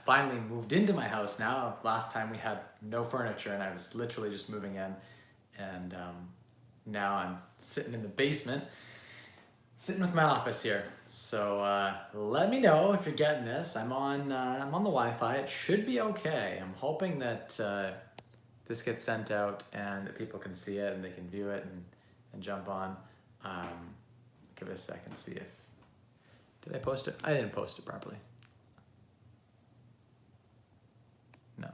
finally moved into my house now. Last time we had no furniture and I was literally just moving in. And now I'm sitting in the basement, sitting with my office here. So let me know if you're getting this. I'm on the Wi-Fi. It should be okay. I'm hoping that this gets sent out and that people can see it and they can view it and jump on. Give it a second, see if, did I post it? I didn't post it properly. No,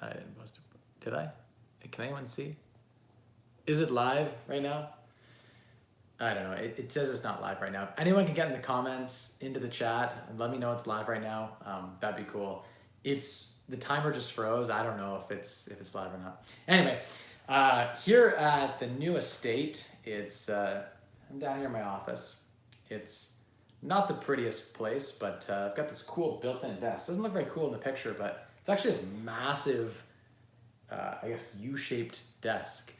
I didn't post it. Did I? Can anyone see? Is it live right now? I don't know. It says it's not live right now. Anyone can get in the comments into the chat and let me know it's live right now. That'd be cool. The timer just froze. I don't know if it's live or not. Anyway, here at the new estate, I'm down here in my office. It's not the prettiest place, but I've got this cool built-in desk. Doesn't look very cool in the picture, but it's actually this massive, I guess, U-shaped desk.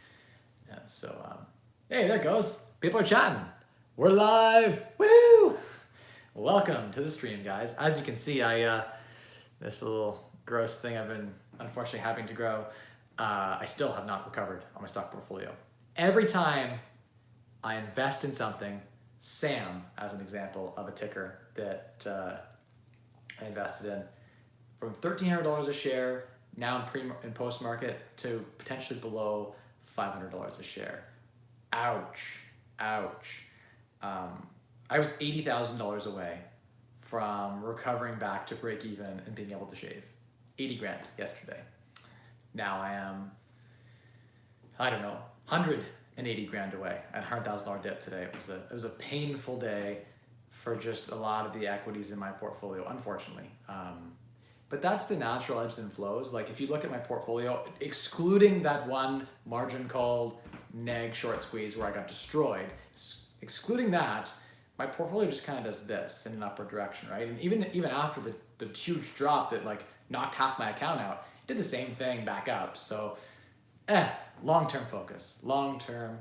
And so, hey, there it goes. People are chatting. We're live. Woo! Welcome to the stream, guys. As you can see, this little gross thing I've been unfortunately having to grow, I still have not recovered on my stock portfolio. Every time I invest in something, Sam, as an example of a ticker that I invested in, from $1,300 a share, now in pre and post market, to potentially below $500 a share. Ouch, ouch. I was $80,000 away from recovering back to break even and being able to shave. 80 grand yesterday. Now I am, I don't know, 180 grand away at $100,000 dip today. It was a painful day for just a lot of the equities in my portfolio, unfortunately. But that's the natural ebbs and flows. Like if you look at my portfolio, excluding that one margin called neg short squeeze where I got destroyed, excluding that, my portfolio just kind of does this in an upward direction, right? And even after the huge drop that like knocked half my account out, it did the same thing back up. So, long-term focus, long-term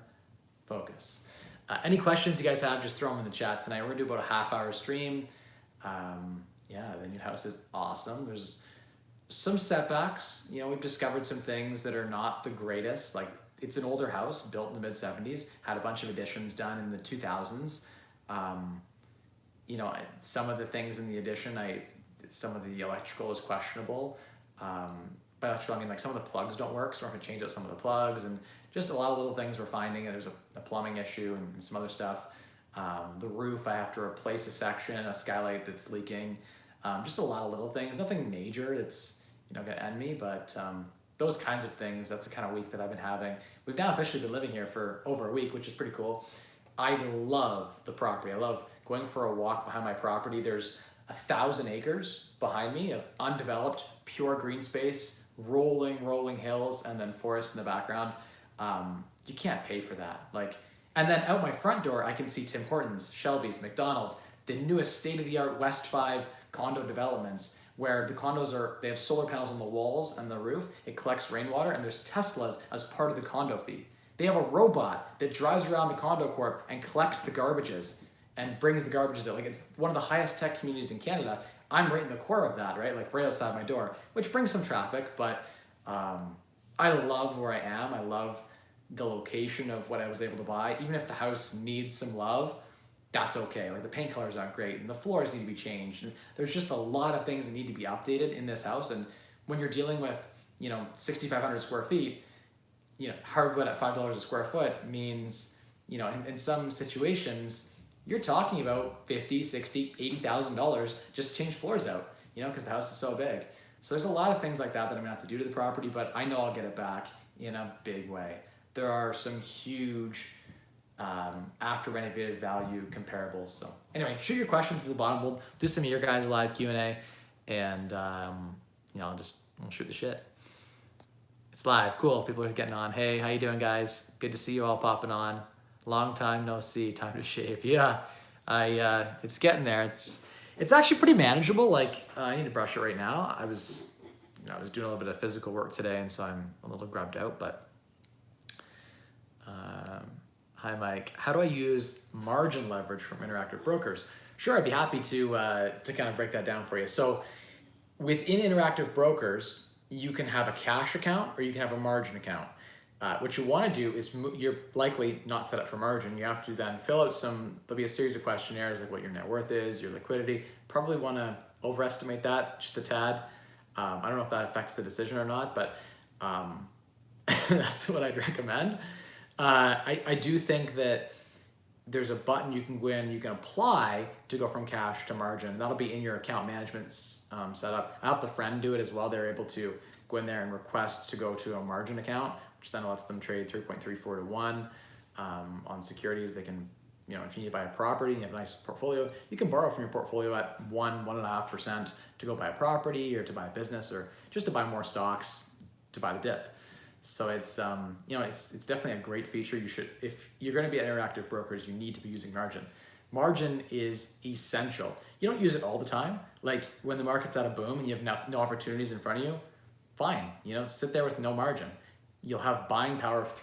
focus. Any questions you guys have, just throw them in the chat tonight. We're gonna do about a half-hour stream. Yeah, the new house is awesome. There's some setbacks. You know, we've discovered some things that are not the greatest. Like it's an older house built in the mid 70s, had a bunch of additions done in the 2000s. You know, some of the things in the addition, some of the electrical is questionable. By electrical, I mean like some of the plugs don't work, so we're gonna change out some of the plugs and just a lot of little things we're finding. There's a plumbing issue and some other stuff. The roof, I have to replace a section, a skylight that's leaking. Just a lot of little things, nothing major that's, you know, gonna end me, but those kinds of things, that's the kind of week that I've been having. We've now officially been living here for over a week, which is pretty cool. I love the property. I love going for a walk behind my property. There's 1,000 acres behind me of undeveloped, pure green space, rolling hills, and then forest in the background. You can't pay for that. And then out my front door, I can see Tim Hortons, Shelby's, McDonald's, the newest state-of-the-art West 5 condo developments where the condos they have solar panels on the walls and the roof. It collects rainwater, and there's Teslas as part of the condo fee. They have a robot that drives around the condo corp and collects the garbages and brings the garbages out. Like it's one of the highest tech communities in Canada. I'm right in the core of that, right? Like right outside my door, which brings some traffic, but I love where I am. I love the location of what I was able to buy. Even if the house needs some love, that's okay. Like the paint colors aren't great and the floors need to be changed. And there's just a lot of things that need to be updated in this house. And when you're dealing with, you know, 6,500 square feet, you know, hardwood at $5 a square foot means, you know, in some situations, you're talking about $50,000, $60,000, $80,000 just to change floors out, you know, because the house is so big. So there's a lot of things like that that I'm gonna have to do to the property, but I know I'll get it back in a big way. There are some huge after renovated value comparables. So anyway, shoot your questions to the bottom. We'll do some of your guys' live Q&A, and you know, we'll shoot the shit. It's live, cool. People are getting on. Hey, how you doing, guys? Good to see you all popping on. Long time no see. Time to shave. Yeah, it's getting there. It's actually pretty manageable. Like I need to brush it right now. I was doing a little bit of physical work today, and so I'm a little grubbed out. But hi, Mike. How do I use margin leverage from interactive brokers? Sure, I'd be happy to kind of break that down for you. So within Interactive Brokers, you can have a cash account or you can have a margin account. What you want to do is you're likely not set up for margin. You have to then fill out there'll be a series of questionnaires like what your net worth is, your liquidity. Probably want to overestimate that just a tad. I don't know if that affects the decision or not, but that's what I'd recommend. I do think that there's a button you can go in, you can apply to go from cash to margin. That'll be in your account management setup. I helped a friend do it as well. They're able to go in there and request to go to a margin account, which then lets them trade 3.34 to 1 on securities. They can, if you need to buy a property and you have a nice portfolio, you can borrow from your portfolio at 1.5% to go buy a property or to buy a business or just to buy more stocks to buy the dip. So it's it's definitely a great feature. You should, if you're going to be at Interactive Brokers, you need to be using margin. Margin is essential. You don't use it all the time. Like when the market's at a boom and you have no opportunities in front of you, fine. Sit there with no margin. You'll have buying power of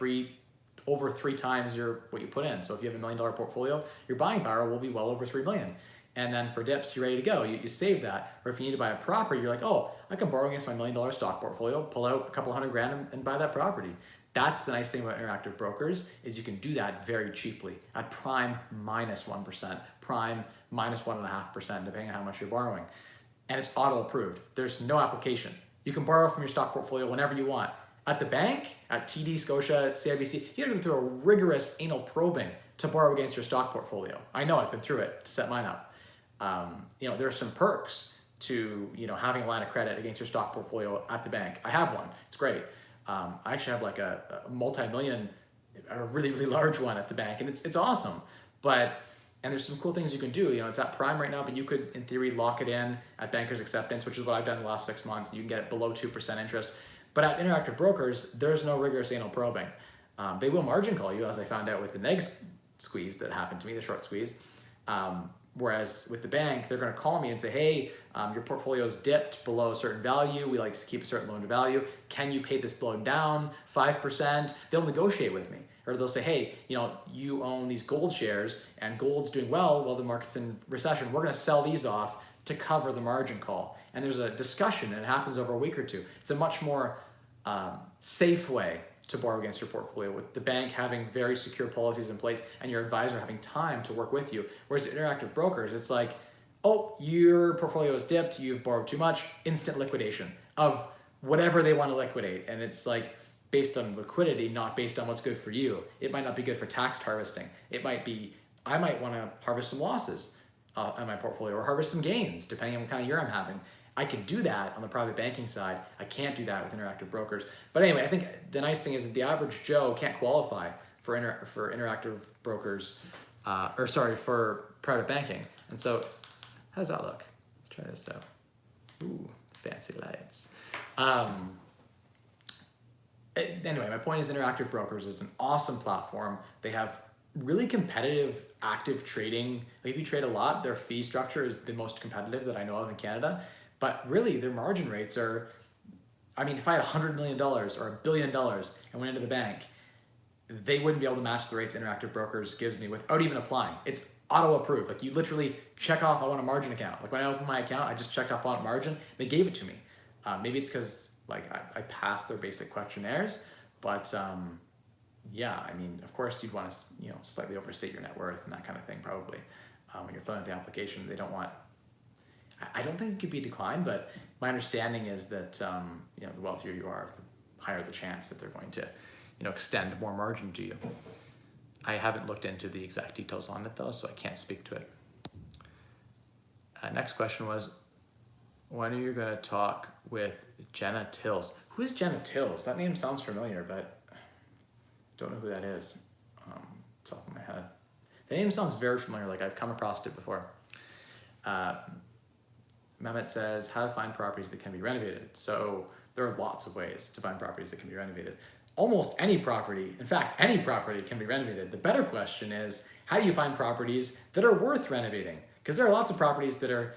over three times what you put in. So if you have $1 million portfolio, your buying power will be well over 3 million. And then for dips, you're ready to go. You save that. Or if you need to buy a property, you're like, oh, I can borrow against my $1 million stock portfolio, pull out a couple $100,000 and buy that property. That's the nice thing about Interactive Brokers is you can do that very cheaply at prime minus 1%, prime minus 1.5%, depending on how much you're borrowing. And it's auto approved. There's no application. You can borrow from your stock portfolio whenever you want. At the bank, at TD, Scotia, CIBC, you have to go through a rigorous anal probing to borrow against your stock portfolio. I know, I've been through it to set mine up. There are some perks to having a line of credit against your stock portfolio at the bank. I have one. It's great. I actually have like a multi-million, a really, really large one at the bank, and it's awesome. And there's some cool things you can do. It's at prime right now, but you could, in theory, lock it in at Banker's Acceptance, which is what I've done the last 6 months. You can get it below 2% interest. But at Interactive Brokers, there's no rigorous anal probing. They will margin call you, as I found out with the neg squeeze that happened to me, the short squeeze. Whereas with the bank, they're going to call me and say, hey, your portfolio's dipped below a certain value. We like to keep a certain loan to value. Can you pay this loan down 5%? They'll negotiate with me. Or they'll say, hey, you own these gold shares and gold's doing well while the market's in recession. We're going to sell these off to cover the margin call. And there's a discussion and it happens over a week or two. It's a much more safe way to borrow against your portfolio, with the bank having very secure policies in place and your advisor having time to work with you. Whereas at Interactive Brokers, it's like, oh, your portfolio is dipped, you've borrowed too much, instant liquidation of whatever they want to liquidate. And it's like based on liquidity, not based on what's good for you. It might not be good for tax harvesting. It might be, I might want to harvest some losses on my portfolio or harvest some gains, depending on what kind of year I'm having. I can do that on the private banking side. I can't do that with Interactive Brokers. But anyway, I think the nice thing is that the average Joe can't qualify for Interactive Brokers, for private banking. And so, how does that look? Let's try this out. Ooh, fancy lights. Anyway, my point is Interactive Brokers is an awesome platform. They have really competitive active trading. Like if you trade a lot, their fee structure is the most competitive that I know of in Canada. But really, their margin rates are, if I had $100 million or $1 billion and went into the bank, they wouldn't be able to match the rates Interactive Brokers gives me without even applying. It's auto-approved. Like you literally check off, I want a margin account. Like when I opened my account, I just checked off on margin. They gave it to me. Maybe it's because I passed their basic questionnaires, but of course you'd want to slightly overstate your net worth and that kind of thing probably when you're filling out the application. They don't want. I don't think it could be declined, but my understanding is that the wealthier you are, the higher the chance that they're going to, extend more margin to you. I haven't looked into the exact details on it though, so I can't speak to it. Next question was, when are you going to talk with Jenna Tills? Who is Jenna Tills? That name sounds familiar, but I don't know who that is. Top of my head. The name sounds very familiar, like I've come across it before. Mehmet says, how to find properties that can be renovated. So there are lots of ways to find properties that can be renovated. Almost any property, in fact, any property can be renovated. The better question is, how do you find properties that are worth renovating? Because there are lots of properties that are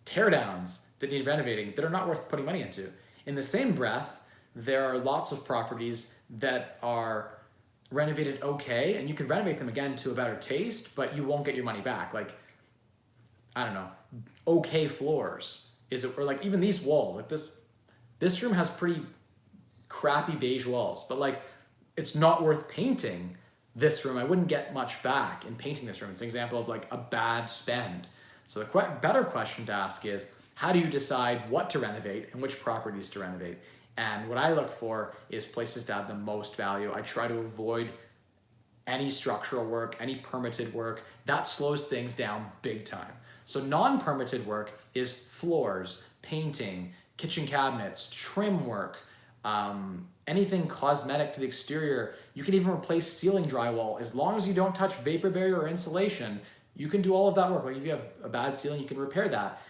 teardowns that need renovating that are not worth putting money into. In the same breath, there are lots of properties that are renovated okay, and you can renovate them again to a better taste, but you won't get your money back. Like, I don't know, okay floors Is it, or like even these walls, like this room has pretty crappy beige walls, but like it's not worth painting this room. I wouldn't get much back in painting this room. It's an example of like a bad spend. So the better question to ask is, how do you decide what to renovate and which properties to renovate? And what I look for is places to add the most value. I try to avoid any structural work, any permitted work. That slows things down big time. So non-permitted work is floors, painting, kitchen cabinets, trim work, anything cosmetic to the exterior. You can even replace ceiling drywall. As long as you don't touch vapor barrier or insulation, you can do all of that work. Like if you have a bad ceiling, you can repair that.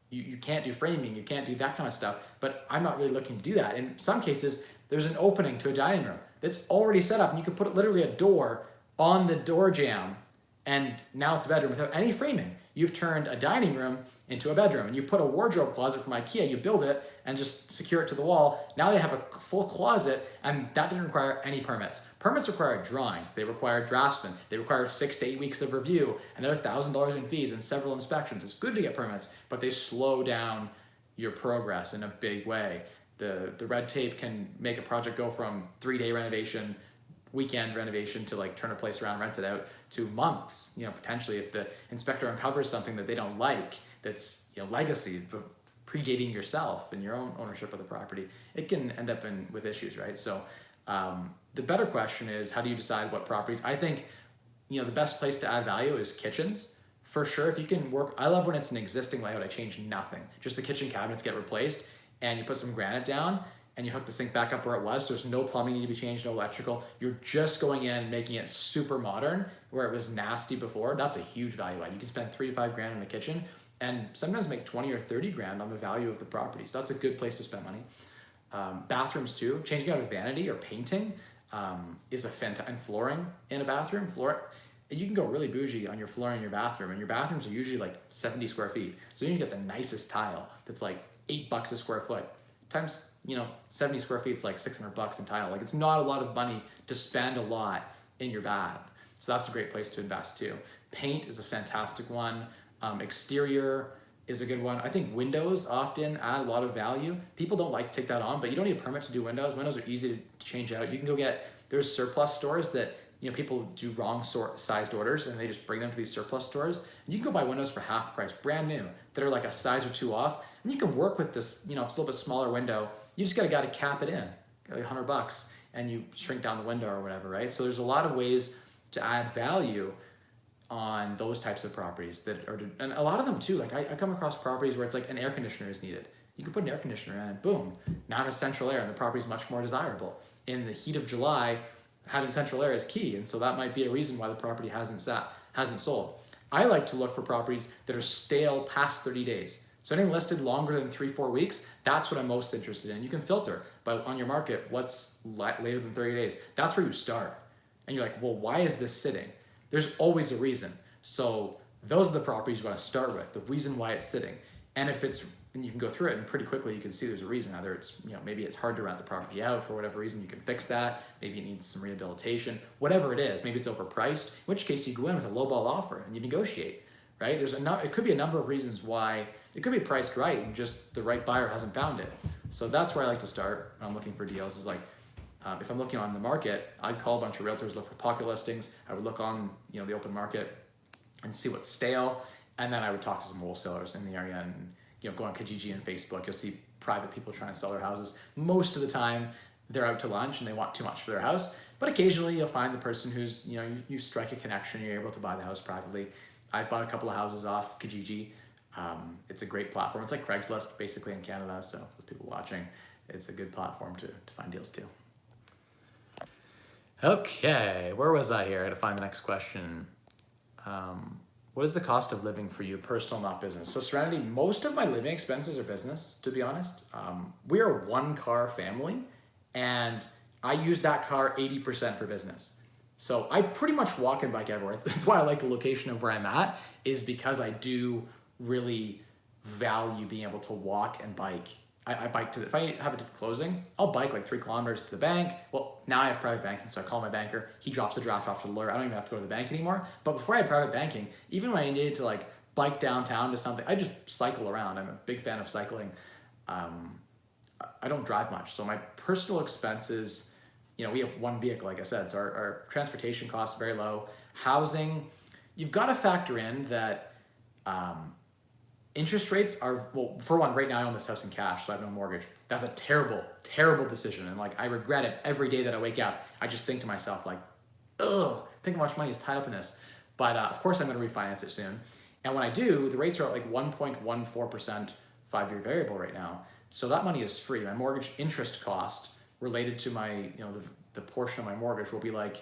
You can't do framing, you can't do that kind of stuff, but I'm not really looking to do that. In some cases, there's an opening to a dining room that's already set up, and you can put literally a door on the door jamb, and now it's a bedroom without any framing. You've turned a dining room into a bedroom, and you put a wardrobe closet from IKEA, you build it and just secure it to the wall. Now they have a full closet, and that didn't require any permits. Permits require drawings, they require draftsmen, they require 6 to 8 weeks of review, and they're $1,000 in fees and several inspections. It's good to get permits, but they slow down your progress in a big way. The red tape can make a project go from 3-day renovation, weekend renovation, to like turn a place around, rent it out, to months, potentially if the inspector uncovers something that they don't like, that's legacy, but predating yourself and your own ownership of the property, it can end up with issues, right? So the better question is, how do you decide what properties? I think the best place to add value is kitchens. For sure, if you can work, I love when it's an existing layout, I change nothing. Just the kitchen cabinets get replaced, and you put some granite down, and you hook the sink back up where it was, so there's no plumbing need to be changed, no electrical. You're just going in, making it super modern, where it was nasty before. That's a huge value add. You can spend $3 to $5 grand in a kitchen, and sometimes make 20 or 30 grand on the value of the property. So that's a good place to spend money. Bathrooms too, changing out a vanity or painting is a fantastic, and flooring in a bathroom. You can go really bougie on your flooring in your bathroom, and your bathrooms are usually like 70 square feet. So you get the nicest tile that's like $8 a square foot. Times 70 square feet, it's like $600 in tile. Like it's not a lot of money to spend a lot in your bath. So that's a great place to invest too. Paint is a fantastic one. Exterior is a good one. I think windows often add a lot of value. People don't like to take that on, but you don't need a permit to do windows. Windows are easy to change out. You can go there's surplus stores that people do wrong sized orders, and they just bring them to these surplus stores. And you can go buy windows for half price, brand new, that are like a size or two off. And you can work with this, if it's a little bit smaller window, you just got to cap it in, like $100, and you shrink down the window or whatever, right? So there's a lot of ways to add value on those types of properties and a lot of them too, like I come across properties where it's like an air conditioner is needed. You can put an air conditioner in, and boom, now it has central air, and the property is much more desirable. In the heat of July, having central air is key, and so that might be a reason why the property hasn't sold. I like to look for properties that are stale past 30 days. So anything listed longer than 3-4 weeks, that's what I'm most interested in. You can filter on your market what's later than 30 days. That's where you start. And you're like, well, why is this sitting? There's always a reason. So those are the properties you want to start with, the reason why it's sitting. And and you can go through it, and pretty quickly you can see there's a reason. Either it's, maybe it's hard to rent the property out for whatever reason, you can fix that. Maybe it needs some rehabilitation, whatever it is. Maybe it's overpriced, in which case you go in with a lowball offer and you negotiate, right? It could be a number of reasons why it could be priced right, and just the right buyer hasn't found it. So that's where I like to start when I'm looking for deals, is like, if I'm looking on the market, I'd call a bunch of realtors, look for pocket listings. I would look on the open market and see what's stale, and then I would talk to some wholesalers in the area, and go on Kijiji and Facebook. You'll see private people trying to sell their houses. Most of the time, they're out to lunch and they want too much for their house. But occasionally, you'll find the person who's you strike a connection. You're able to buy the house privately. I've bought a couple of houses off Kijiji. It's a great platform. It's like Craigslist basically in Canada. So for people watching, it's a good platform to find deals too. Okay, where was I here? I had to find the next question. What is the cost of living for you, personal, not business? So Serenity, most of my living expenses are business, to be honest. We are a 1-car family, and I use that car 80% for business. So I pretty much walk and bike everywhere. That's why I like the location of where I'm at, is because I do really value being able to walk and bike. I bike if I have a closing, I'll bike like 3 kilometers to the bank. Well, now I have private banking, so I call my banker. He drops the draft off to the lawyer. I don't even have to go to the bank anymore. But before I had private banking, even when I needed to like bike downtown to something. I just cycle around. I'm a big fan of cycling. I don't drive much. So my personal expenses, we have one vehicle, like I said, so our transportation costs are very low. Housing, you've got to factor in that interest rates are, well, for one, right now I own this house in cash, so I have no mortgage. That's a terrible, terrible decision. And like, I regret it every day that I wake up. I just think to myself like, ugh, think how much money is tied up in this. But of course I'm going to refinance it soon. And when I do, the rates are at like 1.14% 5-year variable right now. So that money is free. My mortgage interest cost related to my, the portion of my mortgage will be like,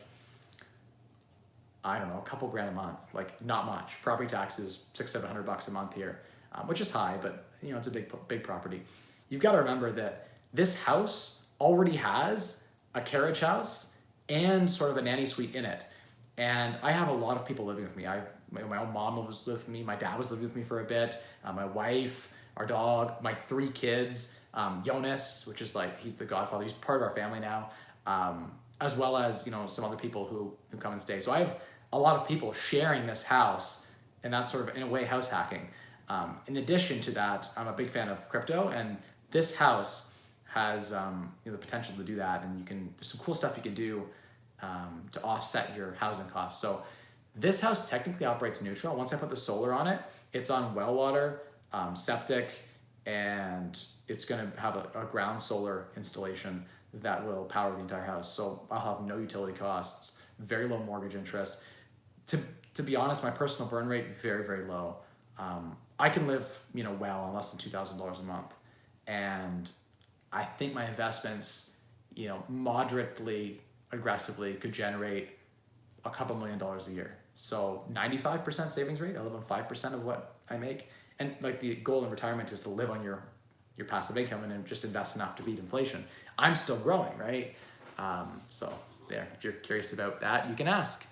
I don't know, a couple grand a month, like not much. Property taxes, $600-700 a month here, which is high, but it's a big property. You've got to remember that this house already has a carriage house and sort of a nanny suite in it. And I have a lot of people living with me. My own mom lives with me. My dad was living with me for a bit. My wife, our dog, my 3 kids, Jonas, which is like, he's the Godfather. He's part of our family now, as well as, some other people who come and stay. So I have a lot of people sharing this house, and that's sort of, in a way, house hacking. In addition to that, I'm a big fan of crypto, and this house has the potential to do that, and there's some cool stuff you can do to offset your housing costs. So this house technically operates neutral. Once I put the solar on it, it's on well water, septic, and it's going to have a ground solar installation that will power the entire house. So I'll have no utility costs, very low mortgage interest. To be honest, my personal burn rate, very, very low. I can live, well on less than $2,000 a month. And I think my investments, moderately aggressively could generate a couple $1 million a year. So 95% savings rate, I live on 5% of what I make. And like the goal in retirement is to live on your passive income and then just invest enough to beat inflation. I'm still growing, right? So there, if you're curious about that, you can ask.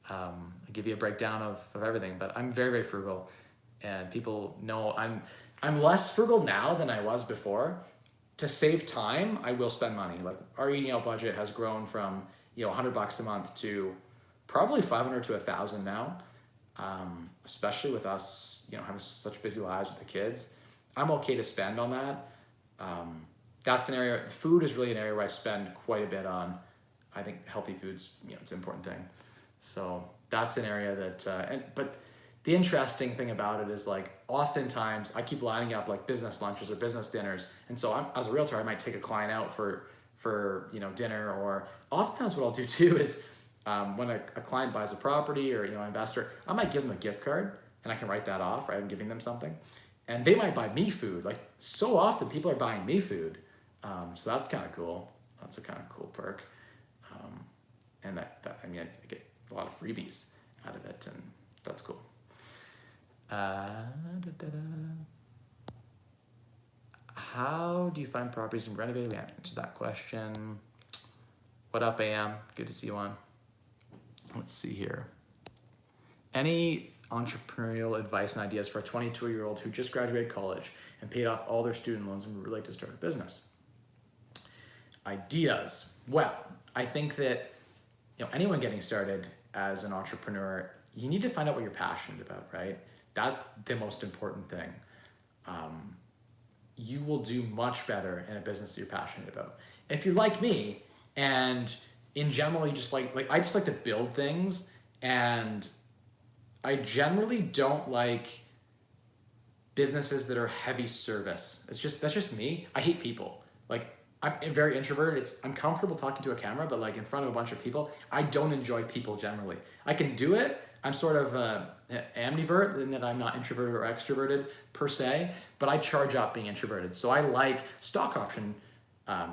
I'll give you a breakdown of everything, but I'm very, very frugal, and people know I'm less frugal now than I was before. To save time, I will spend money. Like our eating out budget has grown from $100 a month to probably 500 to 1,000 now, especially with us having such busy lives with the kids. I'm okay to spend on that. That's an area. Food is really an area where I spend quite a bit on. I think healthy foods, it's an important thing. So that's an area that. But the interesting thing about it is like oftentimes I keep lining up like business lunches or business dinners, and so as a realtor, I might take a client out for dinner, or oftentimes what I'll do too is when a client buys a property or an investor, I might give them a gift card and I can write that off, right? I'm giving them something. And they might buy me food. Like so often people are buying me food. So that's kind of cool. That's a kind of cool perk. And I get a lot of freebies out of it, and that's cool. How do you find properties and renovate? We answered that question. What up, AM? Good to see you on. Let's see here. Any entrepreneurial advice and ideas for a 22-year-old who just graduated college and paid off all their student loans and would like to start a business? Ideas. Well, I think that anyone getting started as an entrepreneur, you need to find out what you're passionate about, right? That's the most important thing. You will do much better in a business that you're passionate about. If you're like me, and in general, you just I just like to build things, and I generally don't like businesses that are heavy service. That's just me. I hate people. Like I'm very introverted. I'm comfortable talking to a camera, but like in front of a bunch of people, I don't enjoy people generally. I can do it. I'm sort of ambivert in that I'm not introverted or extroverted per se, but I charge up being introverted. So I like stock option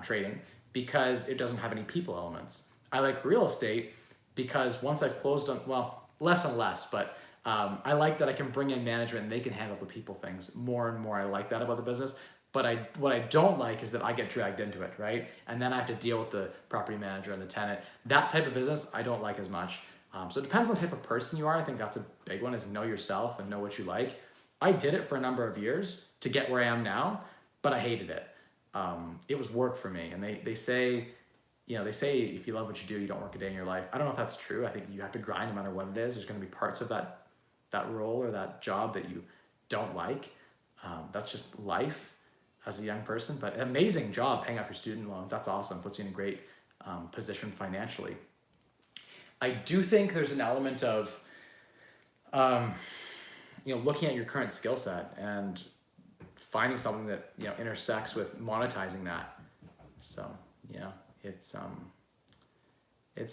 trading because it doesn't have any people elements. I like real estate because once I've closed on, well, less and less, but I like that I can bring in management and they can handle the people things more and more. I like that about the business. But what I don't like is that I get dragged into it, right? And then I have to deal with the property manager and the tenant. That type of business I don't like as much. So it depends on the type of person you are. I think that's a big one, is know yourself and know what you like. I did it for a number of years to get where I am now, but I hated it. It was work for me. And they say if you love what you do, you don't work a day in your life. I don't know if that's true. I think you have to grind no matter what it is. There's going to be parts of that role or that job that you don't like. That's just life as a young person, but an amazing job paying off your student loans. That's awesome. Puts you in a great position financially. I do think there's an element of, looking at your current skill set and finding something that, intersects with monetizing that. So, it's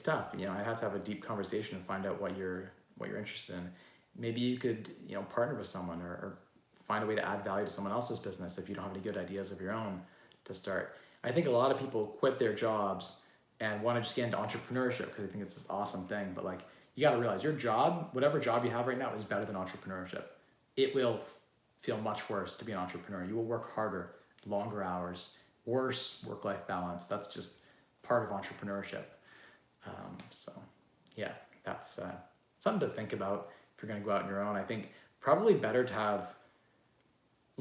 tough. I'd have to have a deep conversation and find out what you're interested in. Maybe you could, partner with someone or find a way to add value to someone else's business if you don't have any good ideas of your own to start. I think a lot of people quit their jobs and want to just get into entrepreneurship because they think it's this awesome thing. But like, you got to realize your job, whatever job you have right now, is better than entrepreneurship. It will feel much worse to be an entrepreneur. You will work harder, longer hours, worse work-life balance. That's just part of entrepreneurship. That's something to think about if you're going to go out on your own. I think probably better to have,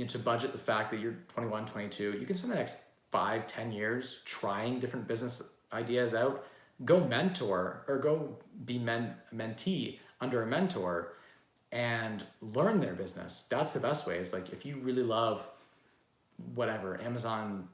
to budget the fact that you're 21, 22. You can spend the next 5-10 years trying different business ideas out. Go mentor or go be mentee under a mentor and learn their business. That's the best way. It's like, if you really love whatever, Amazon,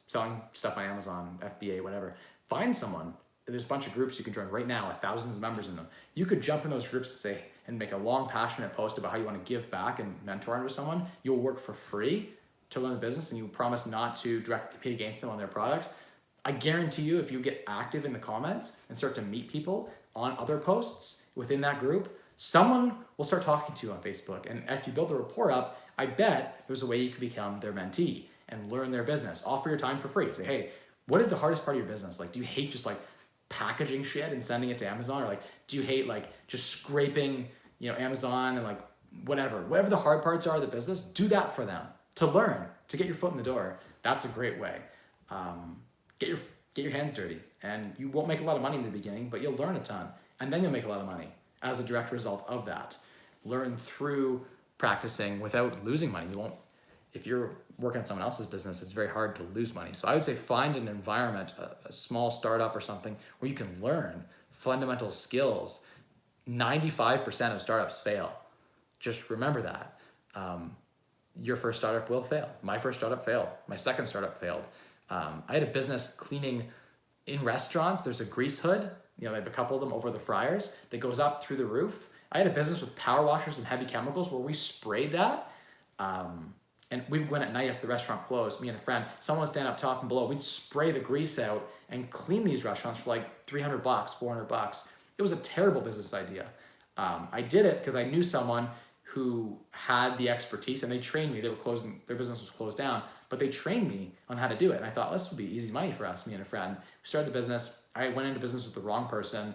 selling stuff on Amazon, FBA, whatever, find someone. There's a bunch of groups you can join right now with thousands of members in them. You could jump in those groups and make a long, passionate post about how you want to give back and mentor under someone. You'll work for free to learn the business, and you promise not to directly compete against them on their products. I guarantee you, if you get active in the comments and start to meet people on other posts within that group, someone will start talking to you on Facebook. And if you build the rapport up, I bet there's a way you could become their mentee and learn their business. Offer your time for free. Say, hey, what is the hardest part of your business? Like, do you hate just like packaging shit and sending it to Amazon? Or like, do you hate like just scraping, Amazon and like whatever the hard parts are of the business? Do that for them to learn, to get your foot in the door. That's a great way. Get your hands dirty, and you won't make a lot of money in the beginning, but you'll learn a ton, and then you'll make a lot of money as a direct result of that. Learn through practicing without losing money. You won't, if you're working on someone else's business, it's very hard to lose money. So I would say find an environment, a small startup or something where you can learn fundamental skills. 95% of startups fail. Just remember that. Your first startup will fail. My first startup failed. My second startup failed. I had a business cleaning in restaurants. There's a grease hood, they have a couple of them over the fryers that goes up through the roof. I had a business with power washers and heavy chemicals where we sprayed that. And we went at night after the restaurant closed, me and a friend, someone would stand up top and below. We'd spray the grease out and clean these restaurants for like $300, $400. It was a terrible business idea. I did it because I knew someone who had the expertise, and they trained me. They were closing, their business was closed down, but they trained me on how to do it. And I thought, this would be easy money for us, me and a friend. We started the business. I went into business with the wrong person.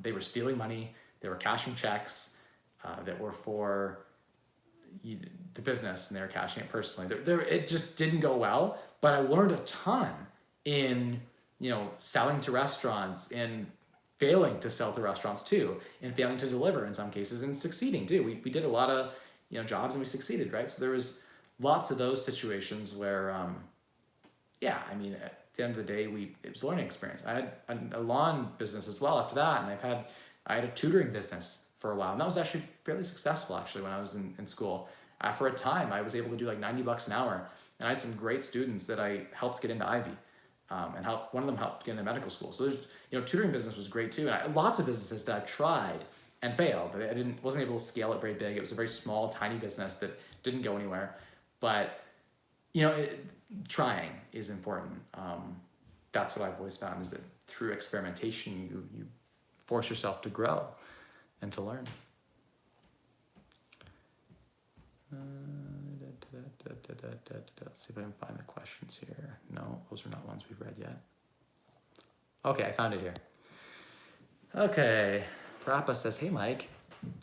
They were stealing money. They were cashing checks that were for the business, and they were cashing it personally. It just didn't go well, but I learned a ton in, selling to restaurants, in failing to sell to restaurants too, and failing to deliver in some cases, and succeeding too. We did a lot of jobs and we succeeded, right? So there was lots of those situations where, at the end of the day, it was a learning experience. I had a lawn business as well after that, and I had a tutoring business for a while, and that was actually fairly successful when I was in school. For a time, I was able to do like $90 an hour, and I had some great students that I helped get into Ivy. And one of them helped get into medical school. So there's, tutoring business was great too. And lots of businesses that I've tried and failed. I wasn't able to scale it very big. It was a very small, tiny business that didn't go anywhere. But, trying is important. That's what I've always found, is that through experimentation, you force yourself to grow and to learn. Let's see if I can find the questions here. No, those are not ones we've read yet. Okay, I found it here. Okay, Prapa says, hey Mike,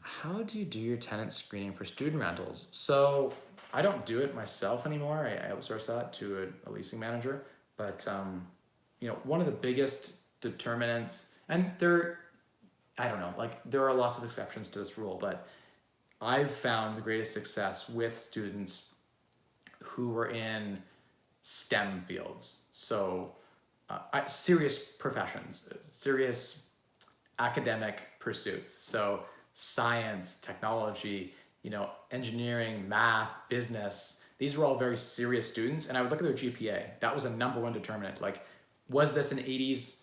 how do you do your tenant screening for student rentals? So I don't do it myself anymore. I outsource that to a leasing manager. But one of the biggest determinants, and there are lots of exceptions to this rule, but I've found the greatest success with students who were in STEM fields. So serious professions, serious academic pursuits. So science, technology, engineering, math, business. These were all very serious students, and I would look at their GPA. That was a #1 determinant. Like, was this an 80s,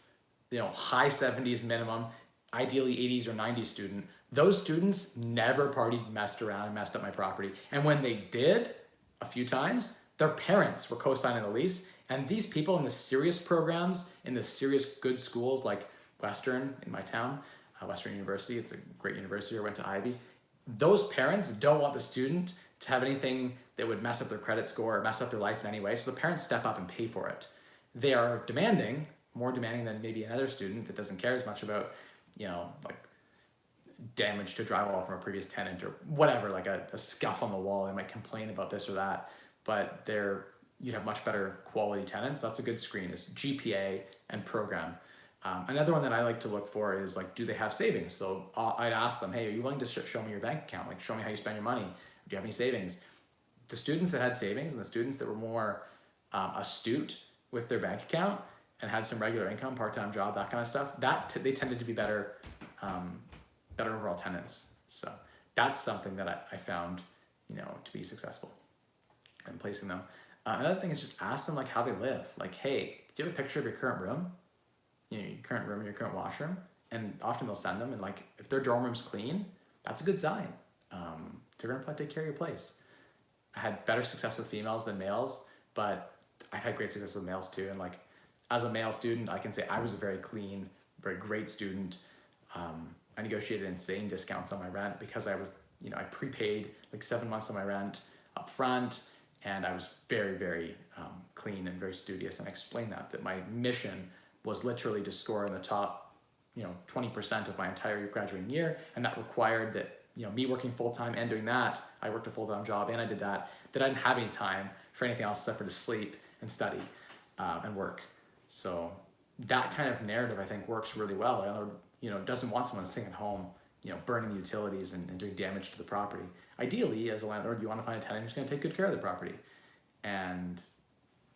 high 70s minimum, ideally 80s or 90s student? Those students never partied, messed around, and messed up my property. And when they did, a few times, their parents were co-signing the lease. And these people in the serious programs, in the serious good schools like Western in my town, Western University, it's a great university, I went to Ivy. Those parents don't want the student to have anything that would mess up their credit score or mess up their life in any way. So the parents step up and pay for it. They are demanding, more demanding than maybe another student that doesn't care as much about, like damage to drywall from a previous tenant or whatever, like a scuff on the wall. They might complain about this or that, but you'd have much better quality tenants. That's a good screen, is GPA and program. Another one that I like to look for is like, do they have savings? So I'd ask them, hey, are you willing to show me your bank account? Like, show me how you spend your money. Do you have any savings? The students that had savings and the students that were more astute with their bank account and had some regular income, part-time job, that kind of stuff, they tended to be better overall tenants. So that's something that I found, to be successful in placing them. Another thing is just ask them like how they live. Like, hey, do you have a picture of your current room? Your current room and your current washroom? And often they'll send them, and like, if their dorm room's clean, that's a good sign. They're gonna take care of your place. I had better success with females than males, but I've had great success with males too. And like, as a male student, I can say I was a very clean, very great student. I negotiated insane discounts on my rent because I was, I prepaid like 7 months of my rent up front, and I was very, very clean and very studious. And I explained that my mission was literally to score in the top, 20% of my entire graduating year, and that required that, me working full-time and doing that, I worked a full-time job and I did that I didn't have any time for anything else except for to sleep and study and work. So that kind of narrative, I think, works really well. The landlord, doesn't want someone sitting at home, burning the utilities and doing damage to the property. Ideally, as a landlord, you want to find a tenant who's going to take good care of the property. And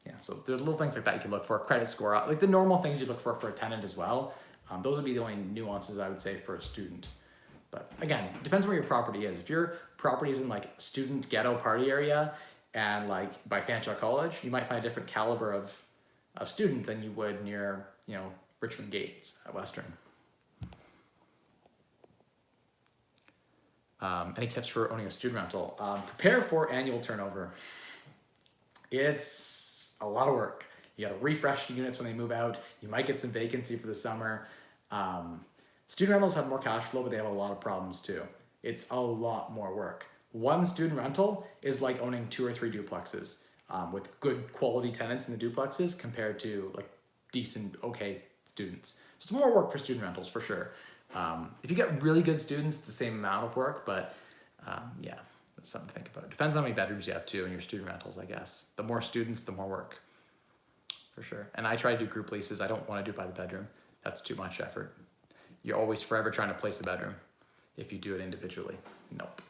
yeah, so there's little things like that you can look for. Credit score, like the normal things you look for a tenant as well. Those would be the only nuances I would say for a student. But again, it depends where your property is. If your property is in like student ghetto party area and like by Fanshawe College, you might find a different caliber of student than you would near, Richmond Gates at Western. Any tips for owning a student rental? Prepare for annual turnover. It's a lot of work. You got to refresh the units when they move out. You might get some vacancy for the summer. Student rentals have more cash flow, but they have a lot of problems too. It's a lot more work. One student rental is like owning 2 or 3 duplexes with good quality tenants in the duplexes compared to like decent, okay students. So it's more work for student rentals for sure. If you get really good students, it's the same amount of work, but yeah, that's something to think about. It depends on how many bedrooms you have too in your student rentals, I guess. The more students, the more work, for sure. And I try to do group leases. I don't want to do it by the bedroom. That's too much effort. You're always forever trying to place a bedroom if you do it individually. Nope.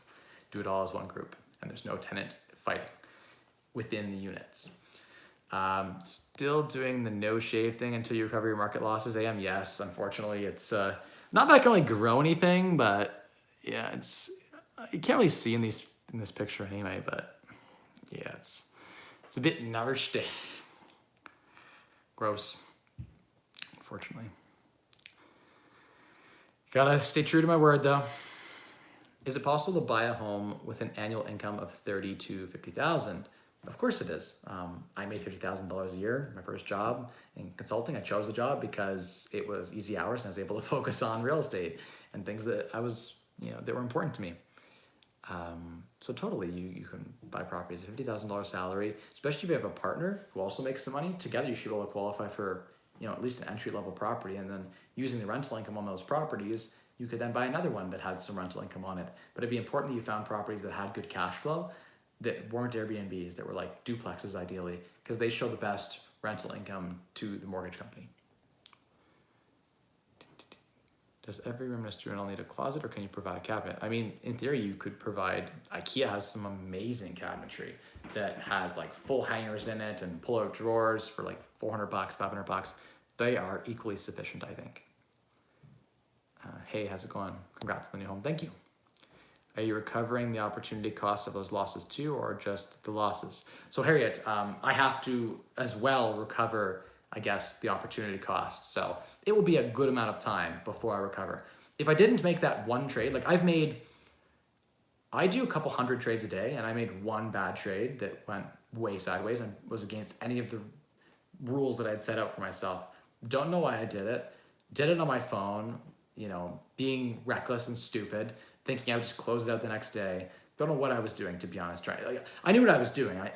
Do it all as one group, and there's no tenant fighting within the units. Still doing the no shave thing until you recover your market losses. AM, yes. Unfortunately, it's not that I can really grow anything, but yeah, you can't really see in this picture anyway. But yeah, it's a bit nourished. Gross. Unfortunately. Gotta stay true to my word though. Is it possible to buy a home with an annual income of $30,000 to $50,000? Of course it is. I made $50,000 a year, my first job in consulting. I chose the job because it was easy hours and I was able to focus on real estate and things that that were important to me. So totally, you can buy properties at $50,000 salary, especially if you have a partner who also makes some money. Together you should be able to qualify for at least an entry-level property, and then using the rental income on those properties, you could then buy another one that had some rental income on it. But it'd be important that you found properties that had good cash flow, that weren't Airbnbs, that were like duplexes ideally, because they show the best rental income to the mortgage company. Does every room in a student rental need a closet, or can you provide a cabinet? I mean, in theory, you could provide. IKEA has some amazing cabinetry that has like full hangers in it and pull-out drawers for like $400, $500. They are equally sufficient, I think. Hey, how's it going? Congrats on the new home. Thank you. Are you recovering the opportunity cost of those losses too, or just the losses? So Harriet, I have to as well recover, I guess, the opportunity cost. So it will be a good amount of time before I recover. If I didn't make that one trade, like I do a couple hundred trades a day, and I made one bad trade that went way sideways and was against any of the rules that I'd set out for myself. Don't know why I did it. Did it on my phone, being reckless and stupid, thinking I would just close it out the next day. Don't know what I was doing, to be honest. I knew what I was doing. I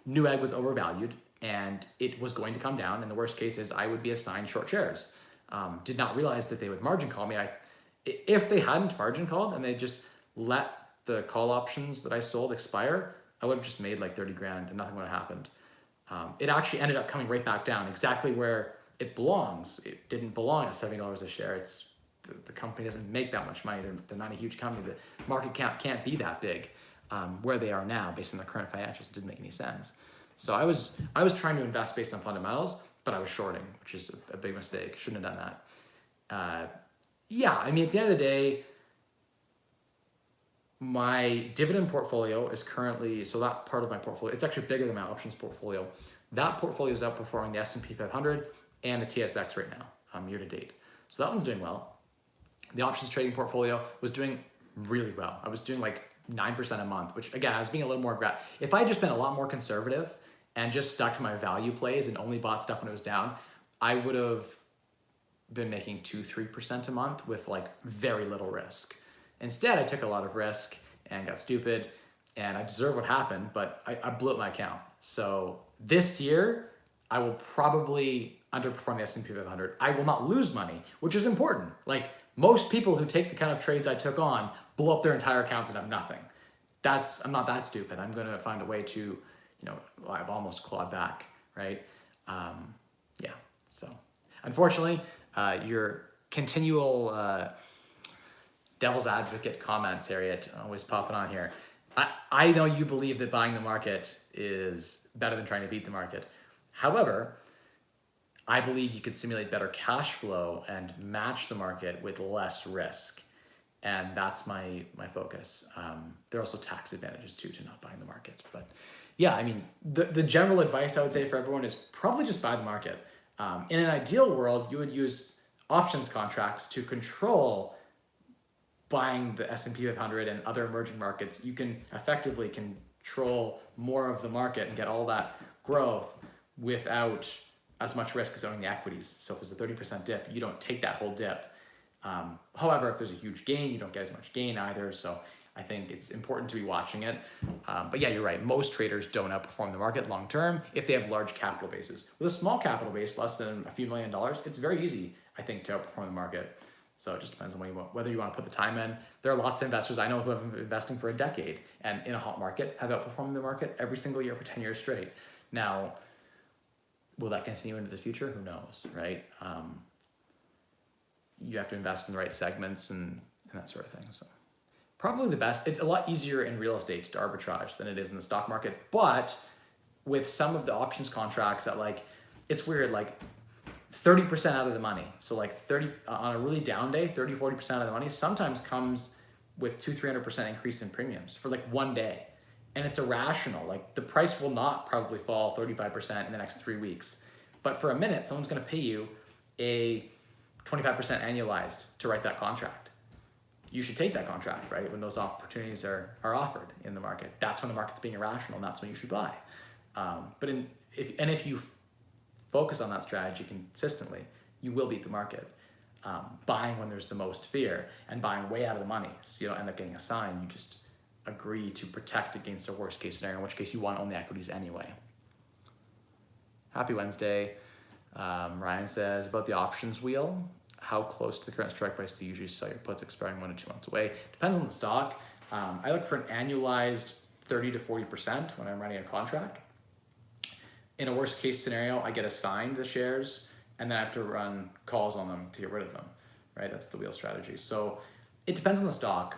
knew egg was overvalued and it was going to come down. And the worst case is I would be assigned short shares. Did not realize that they would margin call me. If they hadn't margin called and they just let the call options that I sold expire, I would have just made like 30 grand and nothing would have happened. It actually ended up coming right back down exactly where it belongs. It didn't belong at $70 a share. The company doesn't make that much money. They're not a huge company. The market cap can't be that big where they are now based on the current financials. It didn't make any sense. So I was trying to invest based on fundamentals, but I was shorting, which is a big mistake. Shouldn't have done that. Yeah, I mean, at the end of the day, my dividend portfolio is currently, so that part of my portfolio, it's actually bigger than my options portfolio. That portfolio is outperforming the S&P 500 and the TSX right now, year to date. So that one's doing well. The options trading portfolio was doing really well. I was doing like 9% a month, which again, I was being a little more aggressive. If I had just been a lot more conservative and just stuck to my value plays and only bought stuff when it was down, I would have been making 2-3% a month with like very little risk. Instead, I took a lot of risk and got stupid, and I deserve what happened, but I blew up my account. So this year, I will probably underperform the S&P 500. I will not lose money, which is important. Like most people who take the kind of trades I took on blow up their entire accounts and have nothing. I'm not that stupid. I'm going to find a way to, I've almost clawed back, right? Yeah. So unfortunately, your continual devil's advocate comments, Harriet, always popping on here. I know you believe that buying the market is better than trying to beat the market. However, I believe you could simulate better cash flow and match the market with less risk. And that's my focus. There are also tax advantages too to not buying the market. But yeah, I mean, the general advice I would say for everyone is probably just buy the market. In an ideal world, you would use options contracts to control buying the S&P 500 and other emerging markets. You can effectively control more of the market and get all that growth without as much risk as owning the equities. So if there's a 30% dip, you don't take that whole dip. However, if there's a huge gain, you don't get as much gain either. So I think it's important to be watching it. But yeah, you're right. Most traders don't outperform the market long term if they have large capital bases. With a small capital base, less than a few $1 million, it's very easy, I think, to outperform the market. So it just depends on whether you want to put the time in. There are lots of investors I know who have been investing for a decade and in a hot market have outperformed the market every single year for 10 years straight. Now, will that continue into the future? Who knows, right? You have to invest in the right segments and that sort of thing. So probably the best. It's a lot easier in real estate to arbitrage than it is in the stock market. But with some of the options contracts that it's weird, 30% out of the money. So 30 on a really down day, 30-40% of the money sometimes comes with 200-300% increase in premiums for one day. And it's irrational. The price will not probably fall 35% in the next 3 weeks. But for a minute, someone's going to pay you a 25% annualized to write that contract. You should take that contract, right? When those opportunities are offered in the market. That's when the market's being irrational, and that's when you should buy. If you focus on that strategy consistently, you will beat the market. Buying when there's the most fear and buying way out of the money, so you don't end up getting assigned. You just agree to protect against a worst case scenario, in which case you want to own the equities anyway. Happy Wednesday. Ryan says, about the options wheel, how close to the current strike price do you usually sell your puts expiring 1 to 2 months away? Depends on the stock. I look for an annualized 30 to 40% when I'm running a contract. In a worst case scenario, I get assigned the shares and then I have to run calls on them to get rid of them, right? That's the wheel strategy. So it depends on the stock.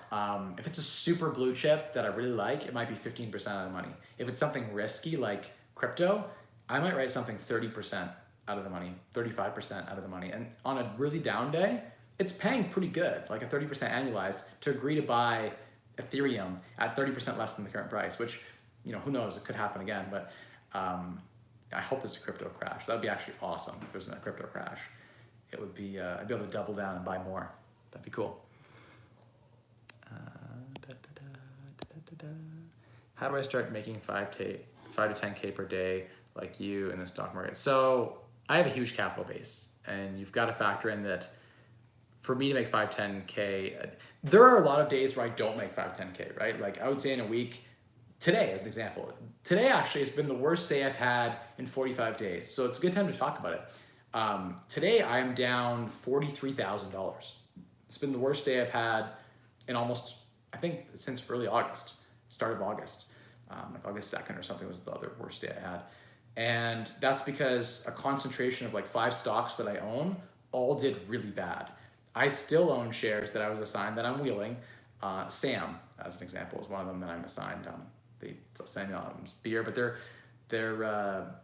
If it's a super blue chip that I really like, it might be 15% of the money. If it's something risky like crypto, I might write something 30% out of the money, 35% out of the money. And on a really down day, it's paying pretty good, like a 30% annualized, to agree to buy Ethereum at 30% less than the current price, which, who knows, it could happen again, but I hope there's a crypto crash. That would be actually awesome if there's a crypto crash. It would be, I'd be able to double down and buy more. That'd be cool. How do I start making 5 to 10K per day like you in the stock market? So I have a huge capital base, and you've got to factor in that for me to make 5, 10K, there are a lot of days where I don't make 5, 10K, right? Like I would say in a week, today as an example, today actually has been the worst day I've had in 45 days. So it's a good time to talk about it. Today I am down $43,000. It's been the worst day I've had in almost, I think, since early August, start of August. Like August 2nd or something was the other worst day I had. And that's because a concentration of like 5 stocks that I own all did really bad. I still own shares that I was assigned that I'm wheeling. Sam, as an example, is one of them that I'm assigned. They send beer, but their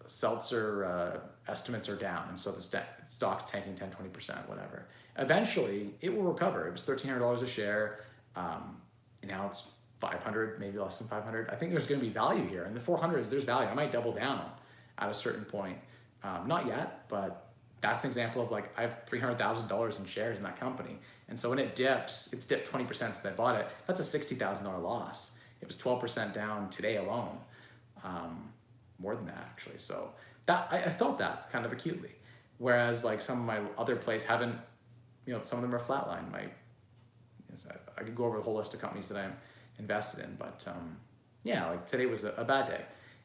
seltzer estimates are down, and so the stock's tanking 10, 20%, whatever. Eventually, it will recover. It was $1,300 a share. Now it's 500, maybe less than 500. I think there's going to be value here. In the 400s, there's value. I might double down at a certain point. Not yet, but that's an example of like I have $300,000 in shares in that company. And so when it dips, it's dipped 20% since I bought it. That's a $60,000 loss. It was 12% down today alone. More than that, actually. So that I felt that kind of acutely. Whereas like some of my other plays haven't, some of them are flatlined. I could go over the whole list of companies that I'm invested in, but yeah, like today was a bad day.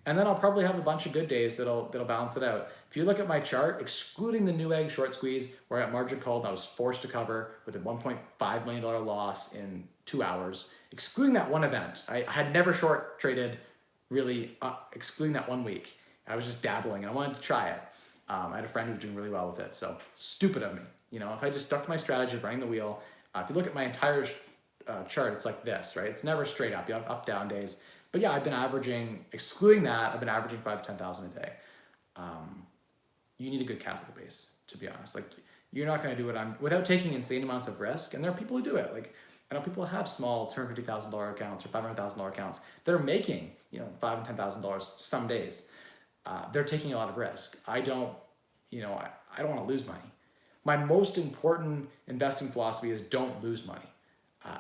And then I'll probably have a bunch of good days that'll balance it out. If you look at my chart, excluding the Newegg short squeeze, where I got margin called and I was forced to cover with a $1.5 million loss in 2 hours, excluding that one event, I had never short traded really, excluding that 1 week. I was just dabbling and I wanted to try it. I had a friend who was doing really well with it, so stupid of me. If I just stuck to my strategy of running the wheel, if you look at my entire chart, it's like this, right? It's never straight up. You have up, down days. But yeah, I've been averaging, excluding that, I've been averaging 5 to 10,000 a day. You need a good capital base, to be honest. Like, you're not going to do it without taking insane amounts of risk. And there are people who do it. Like, I know people have small $250,000 accounts or $500,000 accounts that are making, $5,000 and $10,000 some days. They're taking a lot of risk. I don't want to lose money. My most important investing philosophy is don't lose money.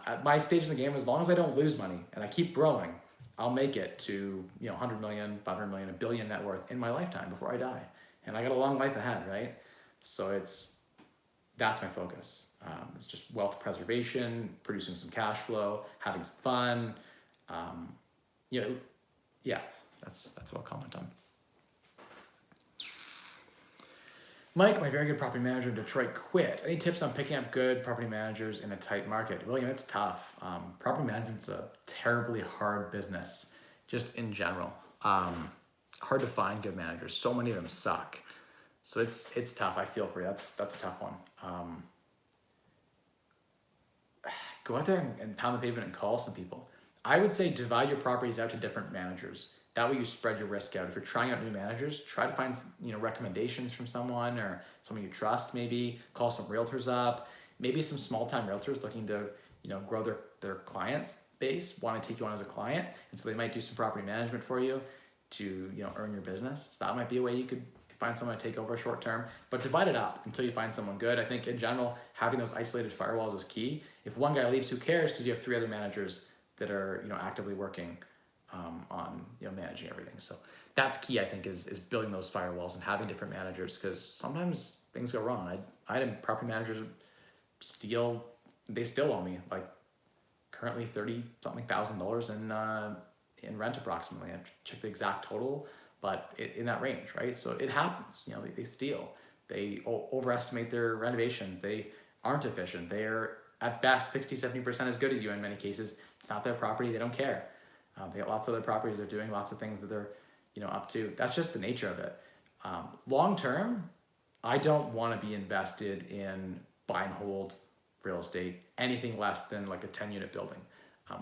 At my stage in the game, as long as I don't lose money and I keep growing, I'll make it to 100 million, 500 million, $1 billion net worth in my lifetime before I die. And I got a long life ahead, right? So that's my focus. It's just wealth preservation, producing some cash flow, having some fun. Yeah, that's what I'll comment on. Mike, my very good property manager in Detroit, quit. Any tips on picking up good property managers in a tight market? William, it's tough. Property management's a terribly hard business, just in general. Hard to find good managers. So many of them suck. So it's tough. I feel for you. That's a tough one. Go out there and pound the pavement and call some people. I would say divide your properties out to different managers. That way you spread your risk out. If you're trying out new managers, try to find recommendations from someone or someone you trust. Maybe call some realtors up. Maybe some small-time realtors looking to grow their clients base, want to take you on as a client, and so they might do some property management for you to earn your business. So that might be a way you could find someone to take over short term. But divide it up until you find someone good. I think in general having those isolated firewalls is key. If one guy leaves, who cares? Because you have 3 other managers that are actively working on managing everything. So that's key, I think, is building those firewalls and having different managers, because sometimes things go wrong. I had property managers steal. They still owe me like currently $30-something thousand in rent approximately. I have to check the exact total, but in that range, right? So it happens. They steal. They overestimate their renovations. They aren't efficient. They're at best 60-70% as good as you in many cases. It's not their property. They don't care. They got lots of other properties. They're doing lots of things that they're up to. That's just the nature of it. Long term, I don't want to be invested in buy and hold real estate, anything less than like a 10-unit building,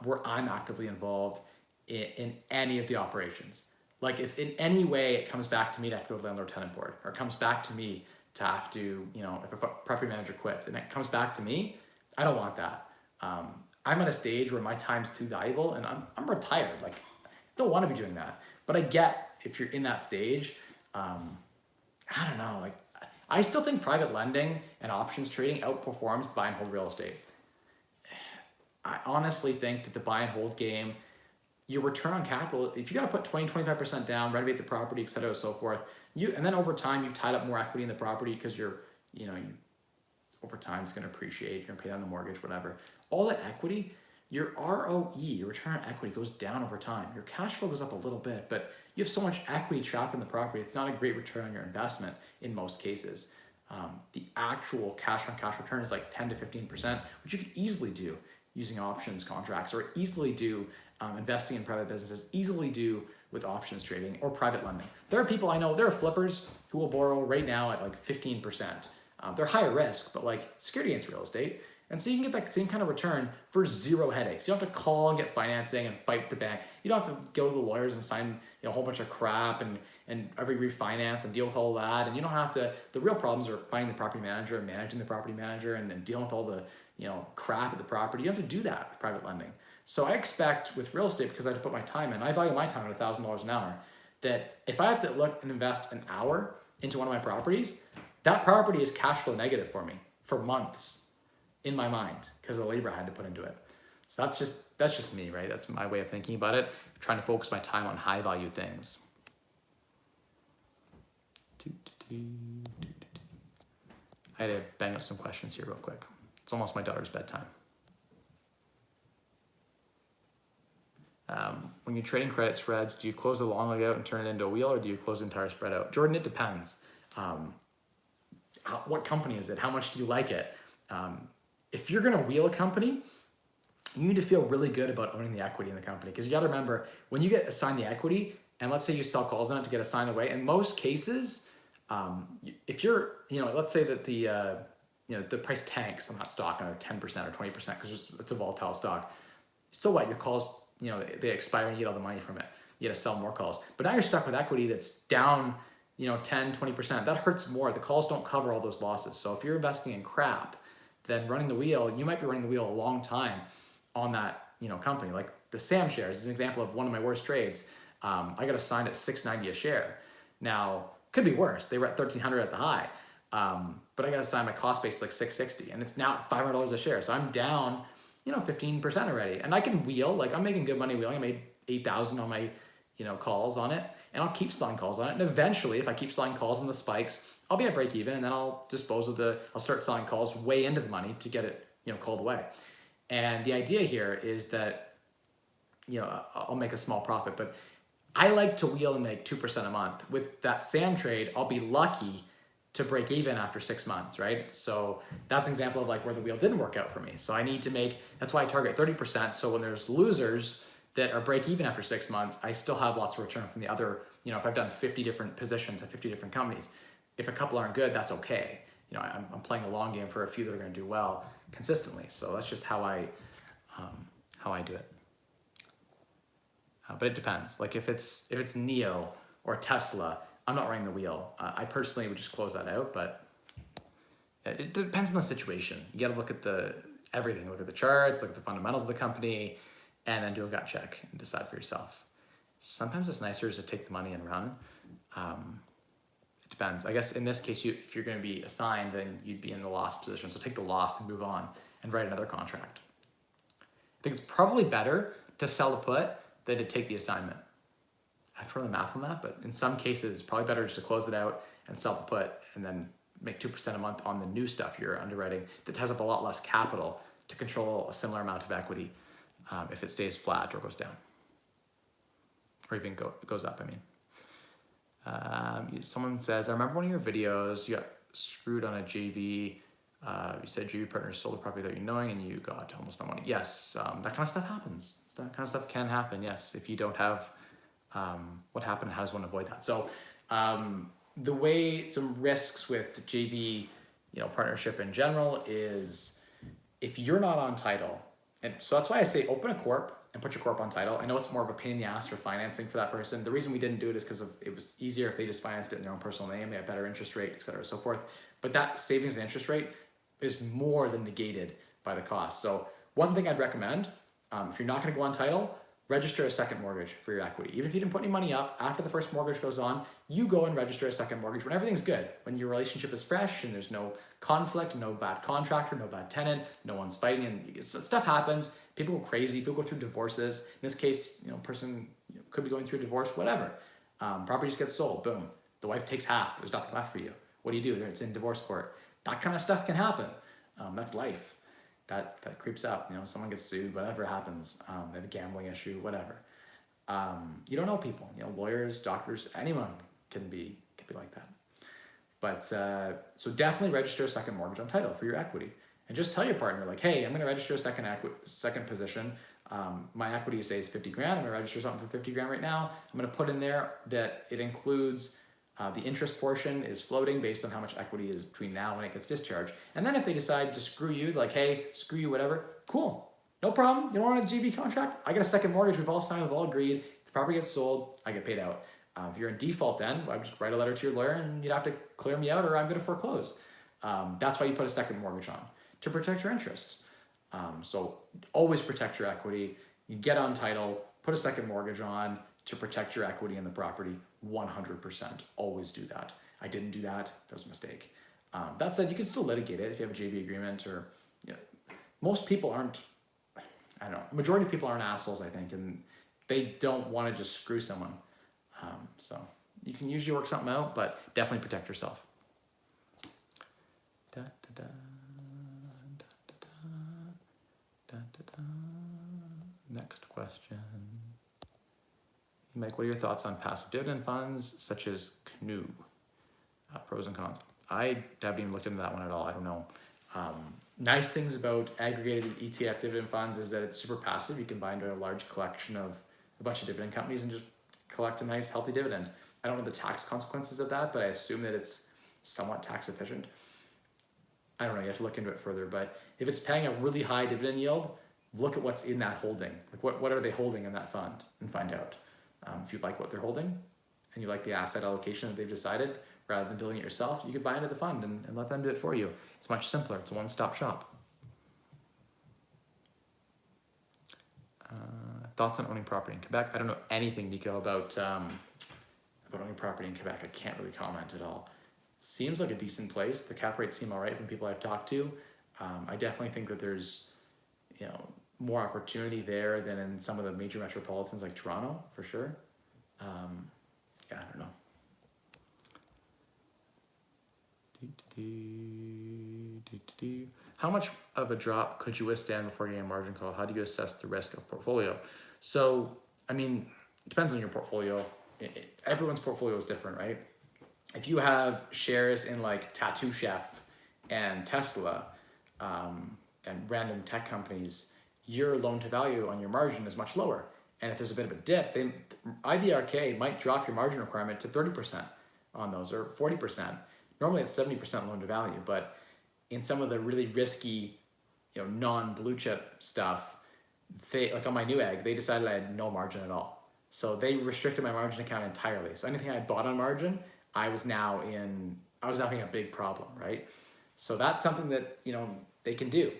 where I'm actively involved in any of the operations. Like if in any way it comes back to me to have to go to the landlord tenant board, or it comes back to me to have to, if a property manager quits and it comes back to me, I don't want that. I I'm at a stage where my time's too valuable and I'm retired. Like, I don't want to be doing that. But I get if you're in that stage, I don't know, like I still think private lending and options trading outperforms buy and hold real estate. I honestly think that the buy and hold game, your return on capital, if you got to put 20, 25% down, renovate the property, et cetera, so forth, and then over time you've tied up more equity in the property because over time it's going to appreciate, you're going to pay down the mortgage, whatever. All that equity, your ROE, your return on equity goes down over time. Your cash flow goes up a little bit, but you have so much equity trapped in the property, it's not a great return on your investment in most cases. The actual cash on cash return is like 10 to 15%, which you could easily do using options contracts, or easily do investing in private businesses, easily do with options trading or private lending. There are people I know, there are flippers who will borrow right now at like 15%. They're higher risk, but like security against real estate. And so you can get that same kind of return for zero headaches. You don't have to call and get financing and fight with the bank. You don't have to go to the lawyers and sign a whole bunch of crap and every refinance and deal with all that. And you don't have to, the real problems are finding the property manager and managing the property manager and then dealing with all the crap at the property. You don't have to do that with private lending. So I expect with real estate, because I have to put my time in, I value my time at $1,000 an hour, that if I have to look and invest an hour into one of my properties, that property is cash flow negative for me for months in my mind because of the labor I had to put into it. So that's just me, right? That's my way of thinking about it. I'm trying to focus my time on high value things. I had to bang out some questions here real quick. It's almost my daughter's bedtime. When you're trading credit spreads, do you close the long leg out and turn it into a wheel, or do you close the entire spread out? Jordan, it depends. What company is it? How much do you like it? If you're gonna wheel a company, you need to feel really good about owning the equity in the company, because you gotta remember, when you get assigned the equity, and let's say you sell calls on it to get assigned away, in most cases, if you're, let's say that the price tanks on that stock on 10% or 20% because it's a volatile stock. So what? Your calls, they expire and you get all the money from it. You got to sell more calls. But now you're stuck with equity that's down, 10, 20%. That hurts more. The calls don't cover all those losses. So if you're investing in crap, then running the wheel, you might be running the wheel a long time on that, company. Like the Sam shares is an example of one of my worst trades. I got assigned at $6.90 a share. Now, could be worse. They were at $1,300 at the high. But I got assigned my cost base like $660, and it's now $500 a share. So I'm down, 15% already. And I can wheel, like I'm making good money wheeling. I made 8,000 on my, calls on it, and I'll keep selling calls on it. And eventually, if I keep selling calls on the spikes, I'll be at break even, and then I'll I'll start selling calls way into the money to get it, called away. And the idea here is that, I'll make a small profit, but I like to wheel and make 2% a month. With that Sam trade, I'll be lucky to break even after 6 months, right? So that's an example of like where the wheel didn't work out for me. So I need to that's why I target 30%. So when there's losers that are break even after 6 months, I still have lots of return from the other, if I've done 50 different positions at 50 different companies, if a couple aren't good, that's okay. I'm playing a long game for a few that are gonna do well consistently. So that's just how I do it. But it depends. Like if it's Neo or Tesla, I'm not running the wheel. I personally would just close that out, but it depends on the situation. You gotta look at everything. Look at the charts, look at the fundamentals of the company, and then do a gut check and decide for yourself. Sometimes it's nicer to take the money and run. It depends. I guess in this case, if you're gonna be assigned, then you'd be in the loss position. So take the loss and move on and write another contract. I think it's probably better to sell the put than to take the assignment. I have to run the math on that, but in some cases, it's probably better just to close it out and sell the put and then make 2% a month on the new stuff you're underwriting that ties up a lot less capital to control a similar amount of equity if it stays flat or goes down. Or even goes up, Someone says, I remember one of your videos, you got screwed on a JV. You said JV partners sold the property that you're knowing and you got almost no money. Yes, that kind of stuff happens. That kind of stuff can happen, yes, if you don't have what happened, how does one avoid that? So some risks with JV, partnership in general is if you're not on title, and so that's why I say open a corp and put your corp on title. I know it's more of a pain in the ass for financing for that person. The reason we didn't do it is because it was easier if they just financed it in their own personal name. They have better interest rate, et cetera, so forth. But that savings and interest rate is more than negated by the cost. So One thing I'd recommend, if you're not going to go on title, register a second mortgage for your equity. Even if you didn't put any money up, after the first mortgage goes on, you go and register a second mortgage when everything's good, when your relationship is fresh and there's no conflict, no bad contractor, no bad tenant, no one's fighting, and stuff happens. People go crazy, people go through divorces. In this case, person could be going through a divorce, whatever. Property just gets sold, boom. The wife takes half, there's nothing left for you. What do you do? It's in divorce court. That kind of stuff can happen. That's life. That creeps up. Someone gets sued, whatever happens. They have a gambling issue, whatever. You don't know people. Lawyers, doctors, anyone can be like that. But so definitely register a second mortgage on title for your equity, and just tell your partner like, hey, I'm going to register a second position. My equity say is 50 grand. I'm going to register something for 50 grand right now. I'm going to put in there that it includes the interest portion is floating based on how much equity is between now and when it gets discharged. And then if they decide to screw you, like, hey, screw you, whatever, cool. No problem. You don't want a GB contract? I get a second mortgage. We've all signed. We've all agreed. If the property gets sold, I get paid out. If you're in default then, I would just write a letter to your lawyer and you'd have to clear me out or I'm going to foreclose. That's why you put a second mortgage on, to protect your interest. So always protect your equity. You get on title, put a second mortgage on to protect your equity in the property. 100%. Always do that. I didn't do that. That was a mistake. That said, you can still litigate it if you have a JV agreement or, most people aren't, I don't know, majority of people aren't assholes, I think, and they don't want to just screw someone. So you can usually work something out, but definitely protect yourself. Da, da, da, da, da, da, da, da. Next question. Mike, what are your thoughts on passive dividend funds such as CNU? Pros and cons. I haven't even looked into that one at all. I don't know. Nice things about aggregated ETF dividend funds is that it's super passive. You can buy into a large collection of a bunch of dividend companies and just collect a nice healthy dividend. I don't know the tax consequences of that, but I assume that it's somewhat tax efficient. I don't know, you have to look into it further, but if it's paying a really high dividend yield, look at what's in that holding. Like what are they holding in that fund and find out. If you like what they're holding and you like the asset allocation that they've decided, rather than doing it yourself, you could buy into the fund and let them do it for you. It's much simpler. It's a one-stop shop. Thoughts on owning property in Quebec? I don't know anything, Nico, about owning property in Quebec. I can't really comment at all. Seems like a decent place. The cap rates seem all right from people I've talked to. I definitely think that there's, more opportunity there than in some of the major metropolitans like Toronto, for sure. I don't know. How much of a drop could you withstand before getting a margin call? How do you assess the risk of portfolio? So, it depends on your portfolio. Everyone's portfolio is different, right? If you have shares in like Tattoo Chef and Tesla and random tech companies, your loan to value on your margin is much lower. And if there's a bit of a dip, IBKR might drop your margin requirement to 30% on those or 40%. Normally it's 70% loan to value, but in some of the really risky, non-blue chip stuff, like on my new egg, they decided I had no margin at all. So they restricted my margin account entirely. So anything I had bought on margin, I was now having a big problem, right? So that's something that, they can do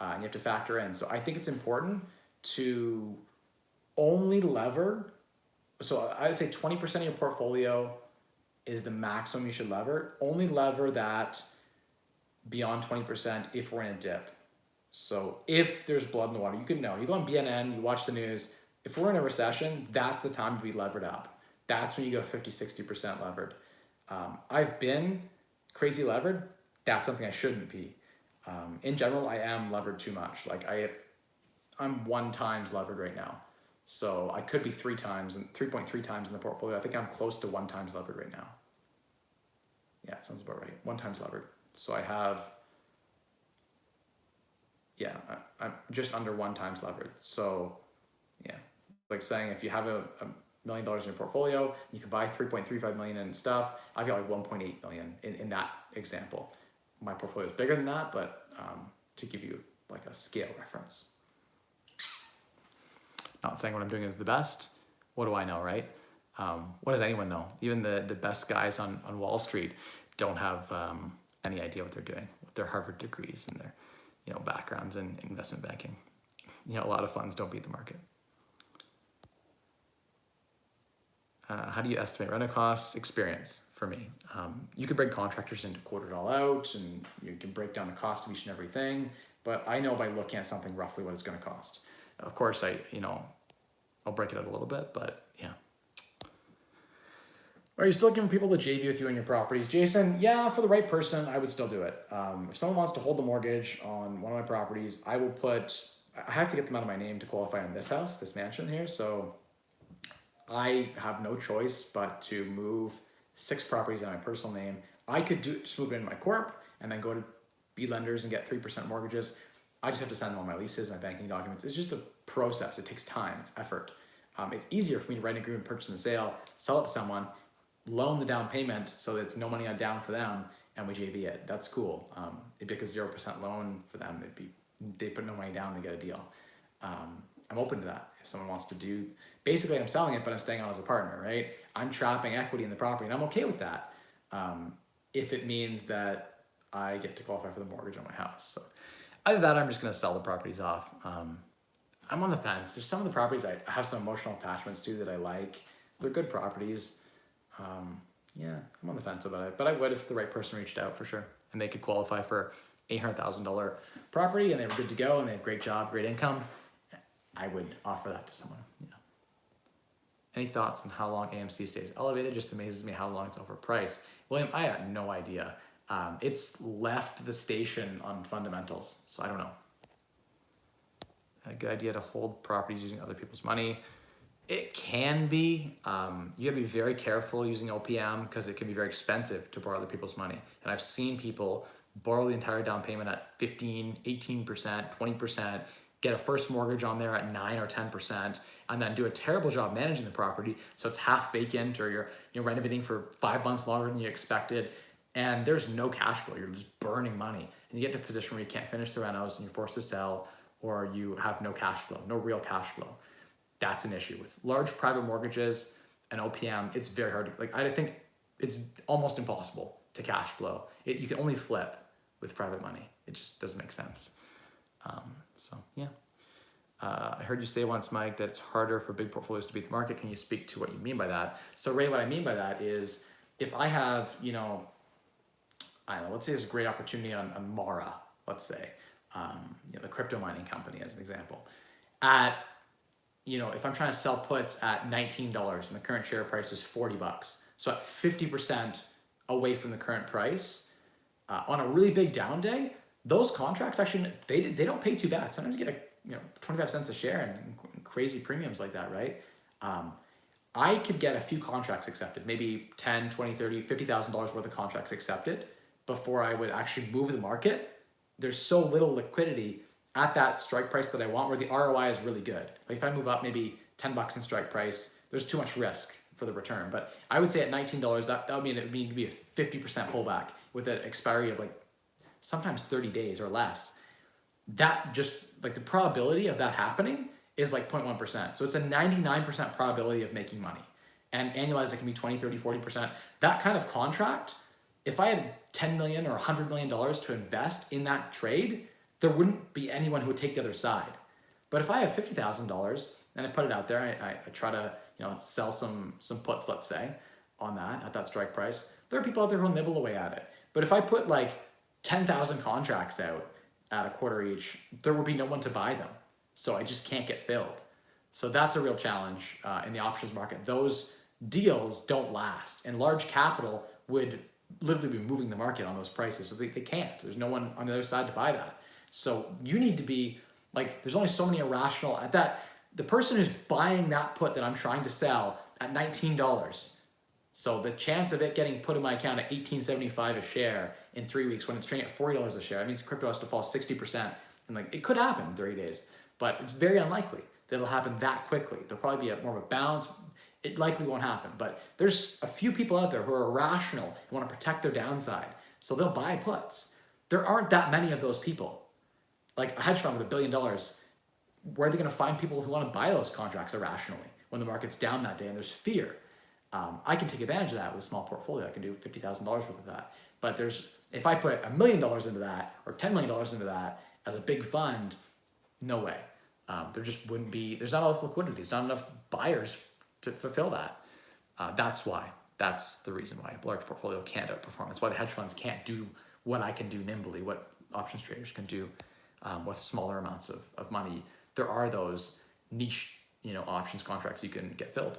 and you have to factor in. So I think it's important to only lever. So I would say 20% of your portfolio is the maximum you should lever. Only lever that beyond 20% if we're in a dip. So if there's blood in the water, you can know. You go on BNN, you watch the news. If we're in a recession, that's the time to be levered up. That's when you go 50, 60% levered. I've been crazy levered. That's something I shouldn't be. In general, I am levered too much. Like I'm 1 times levered right now. So I could be 3 times and 3.3 times in the portfolio. I think I'm close to 1 times levered right now. Yeah, it sounds about right. 1 times levered. So I have, I'm just under 1 times levered. So yeah, like saying if you have a $1 million in your portfolio, you can buy 3.35 million in stuff. I've got like 1.8 million in that example. My portfolio is bigger than that, but to give you like a scale reference. Not saying what I'm doing is the best. What do I know, right? What does anyone know? Even the best guys on Wall Street don't have any idea what they're doing with their Harvard degrees and their backgrounds in investment banking. a lot of funds don't beat the market. How do you estimate rental costs? Experience for me. You can bring contractors in to quote it all out, and you can break down the cost of each and everything. But I know by looking at something roughly what it's going to cost. Of course, I'll break it out a little bit, but yeah. Are you still giving people the JV with you on your properties? Jason, yeah, for the right person, I would still do it. If someone wants to hold the mortgage on one of my properties, I have to get them out of my name to qualify on this house, this mansion here. So I have no choice but to move 6 properties in my personal name. I could just move it in my corp and then go to B lenders and get 3% mortgages. I just have to send them all my leases, my banking documents. It's just a process. It takes time. It's effort. It's easier for me to write an agreement, purchase and sale, sell it to someone, loan the down payment so that it's no money down for them, and we JV it. That's cool. It'd be like a 0% loan for them. They put no money down, they get a deal. I'm open to that. If someone wants to do, basically I'm selling it, but I'm staying on as a partner, right? I'm trapping equity in the property, and I'm okay with that. If it means that I get to qualify for the mortgage on my house. So either that, or I'm just gonna sell the properties off. I'm on the fence. There's some of the properties I have some emotional attachments to that I like. They're good properties. Yeah, I'm on the fence about it, but I would if the right person reached out for sure, and they could qualify for $800,000 property, and they were good to go, and they had great job, great income. I would offer that to someone. Yeah. Any thoughts on how long AMC stays elevated? Just amazes me how long it's overpriced. William, I have no idea. It's left the station on fundamentals, so I don't know. A good idea to hold properties using other people's money. It can be. You gotta be very careful using OPM because it can be very expensive to borrow other people's money. And I've seen people borrow the entire down payment at 15, 18%, 20%, get a first mortgage on there at 9 or 10%, and then do a terrible job managing the property. So it's half vacant, or you're renovating for 5 months longer than you expected, and there's no cash flow. You're just burning money. And you get to a position where you can't finish the renos and you're forced to sell, or you have no cash flow, no real cash flow. That's an issue. With large private mortgages and OPM, it's very hard to, I think it's almost impossible to cash flow. You can only flip with private money. It just doesn't make sense. So yeah. I heard you say once, Mike, that it's harder for big portfolios to beat the market. Can you speak to what you mean by that? So Ray, what I mean by that is if I have, I don't know, let's say there's a great opportunity on Mara, let's say, the crypto mining company as an example. If I'm trying to sell puts at $19 and the current share price is $40, so at 50% away from the current price, on a really big down day, those contracts actually, they don't pay too bad. Sometimes you get 25 cents a share and crazy premiums like that, right? I could get a few contracts accepted, maybe 10, 20, 30, $50,000 worth of contracts accepted before I would actually move the market. There's so little liquidity at that strike price that I want, where the ROI is really good. Like if I move up maybe $10 in strike price, there's too much risk for the return. But I would say at $19, that would mean it would need to be a 50% pullback with an expiry of sometimes 30 days or less. That just the probability of that happening is 0.1%. So it's a 99% probability of making money. And annualized, it can be 20, 30, 40%. That kind of contract, if I had $10 million or $100 million to invest in that trade, there wouldn't be anyone who would take the other side. But if I have $50,000 and I put it out there, I try to sell some puts, let's say, on that at that strike price, there are people out there who'll nibble away at it. But if I put 10,000 contracts out at a quarter each, there will be no one to buy them. So I just can't get filled. So that's a real challenge in the options market. Those deals don't last, and large capital would literally be moving the market on those prices. So they can't. There's no one on the other side to buy that. So you need to be there's only so many irrational at that. The person who's buying that put that I'm trying to sell at $19. So the chance of it getting put in my account at $18.75 a share in 3 weeks when it's trading at $40 a share, it means crypto has to fall 60%. And it could happen in 30 days, but it's very unlikely that it'll happen that quickly. There'll probably be more of a bounce. It likely won't happen, but there's a few people out there who are irrational and want to protect their downside. So they'll buy puts. There aren't that many of those people. Like a hedge fund with $1 billion, where are they going to find people who want to buy those contracts irrationally when the market's down that day and there's fear? I can take advantage of that with a small portfolio. I can do $50,000 worth of that. But if I put $1 million into that or $10 million into that as a big fund, no way. There just wouldn't be, there's not enough liquidity, there's not enough buyers to fulfill that. That's why. That's the reason why a large portfolio can't outperform. That's why the hedge funds can't do what I can do nimbly, what options traders can do with smaller amounts of money. There are those niche, options contracts you can get filled.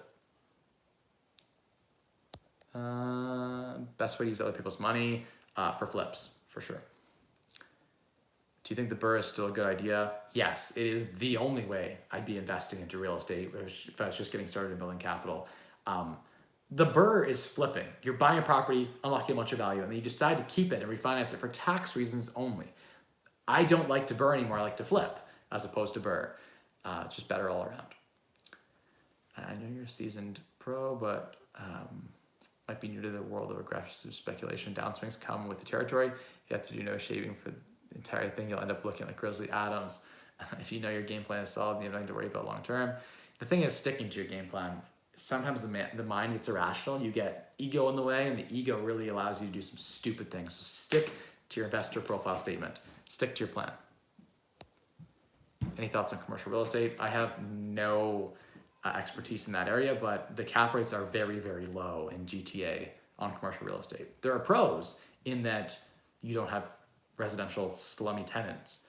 Best way to use other people's money for flips, for sure. Do you think the BRRRR is still a good idea? Yes, it is the only way I'd be investing into real estate if I was just getting started in building capital. The BRRRR is flipping. You're buying a property, unlocking a bunch of value, and then you decide to keep it and refinance it for tax reasons only. I don't like to BRRRR anymore. I like to flip as opposed to BRRRR. It's just better all around. I know you're a seasoned pro, but might be new to the world of aggressive speculation. Downswings come with the territory. You have to do no shaving for the entire thing. You'll end up looking like Grizzly Adams. If you know your game plan is solid, you have nothing to worry about long term. The thing is sticking to your game plan. Sometimes the mind gets irrational. You get ego in the way, and the ego really allows you to do some stupid things. So stick to your investor profile statement. Stick to your plan. Any thoughts on commercial real estate? I have no expertise in that area, but the cap rates are very, very low in GTA on commercial real estate. There are pros in that you don't have residential slummy tenants,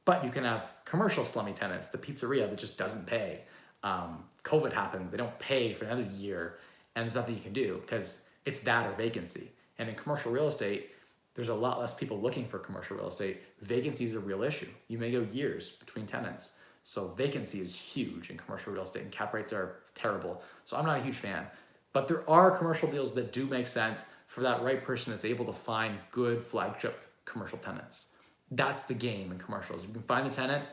but you can have commercial slummy tenants, the pizzeria that just doesn't pay. COVID happens, they don't pay for another year, and there's nothing you can do because it's that or vacancy. And in commercial real estate, there's a lot less people looking for commercial real estate. Vacancy is a real issue. You may go years between tenants. So vacancy is huge in commercial real estate, and cap rates are terrible. So I'm not a huge fan. But there are commercial deals that do make sense for that right person that's able to find good flagship commercial tenants. That's the game in commercials. If you can find the tenant,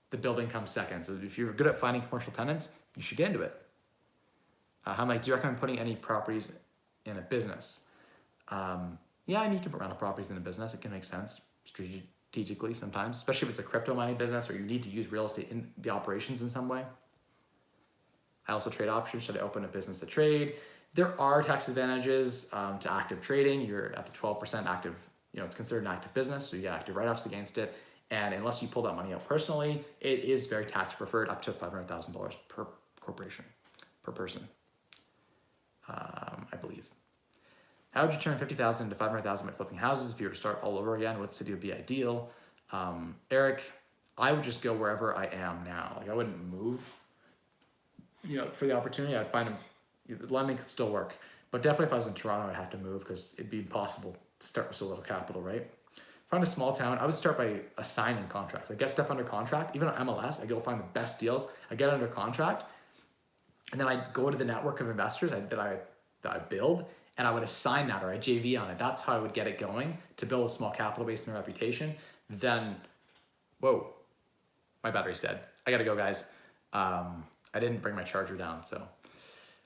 the building comes second. So if you're good at finding commercial tenants, you should get into it. Do you recommend putting any properties in a business? Yeah, I need to put rental properties in a business. It can make sense strategically sometimes, especially if it's a crypto mining business or you need to use real estate in the operations in some way. I also trade options. Should I open a business to trade? There are tax advantages to active trading. You're at the 12% active, it's considered an active business, so you get active write-offs against it. And unless you pull that money out personally, it is very tax preferred, up to $500,000 per corporation, per person, I believe. How would you turn $50,000 into $500,000 by flipping houses? If you were to start all over again, what city would be ideal? Eric, I would just go wherever I am now. Like I wouldn't move. For the opportunity, I'd find London could still work, but definitely if I was in Toronto, I'd have to move because it'd be impossible to start with so little capital, right? If I'm in a small town, I would start by assigning contracts. I get stuff under contract. Even on MLS, I go find the best deals. I get under contract, and then I go to the network of investors that I build, and I would assign that or I JV on it. That's how I would get it going to build a small capital base and a reputation. Then, whoa, my battery's dead. I gotta go, guys. I didn't bring my charger down, so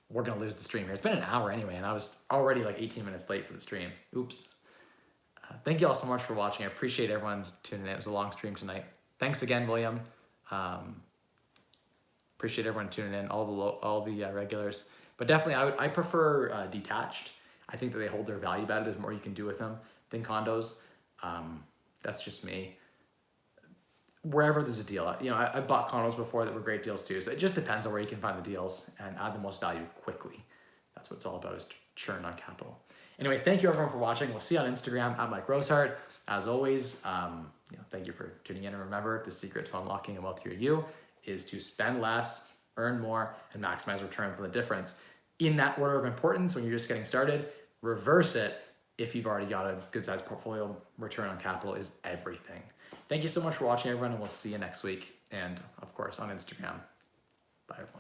we're gonna lose the stream here. It's been an hour anyway, and I was already like 18 minutes late for the stream. Oops. Thank you all so much for watching. I appreciate everyone's tuning in. It was a long stream tonight. Thanks again, William. Appreciate everyone tuning in, all the regulars. But definitely, I prefer detached. I think that they hold their value better. There's more you can do with them than condos. That's just me. Wherever there's a deal, I've bought condos before that were great deals too. So it just depends on where you can find the deals and add the most value quickly. That's what it's all about, is churn on capital. Anyway, thank you everyone for watching. We'll see you on Instagram at Mike Rosehart. As always, thank you for tuning in. And remember, the secret to unlocking a wealthier you is to spend less, earn more, and maximize returns on the difference. In that order of importance, when you're just getting started, reverse it if you've already got a good sized portfolio. Return on capital is everything. Thank you so much for watching, everyone, and we'll see you next week. And of course, on Instagram. Bye, everyone.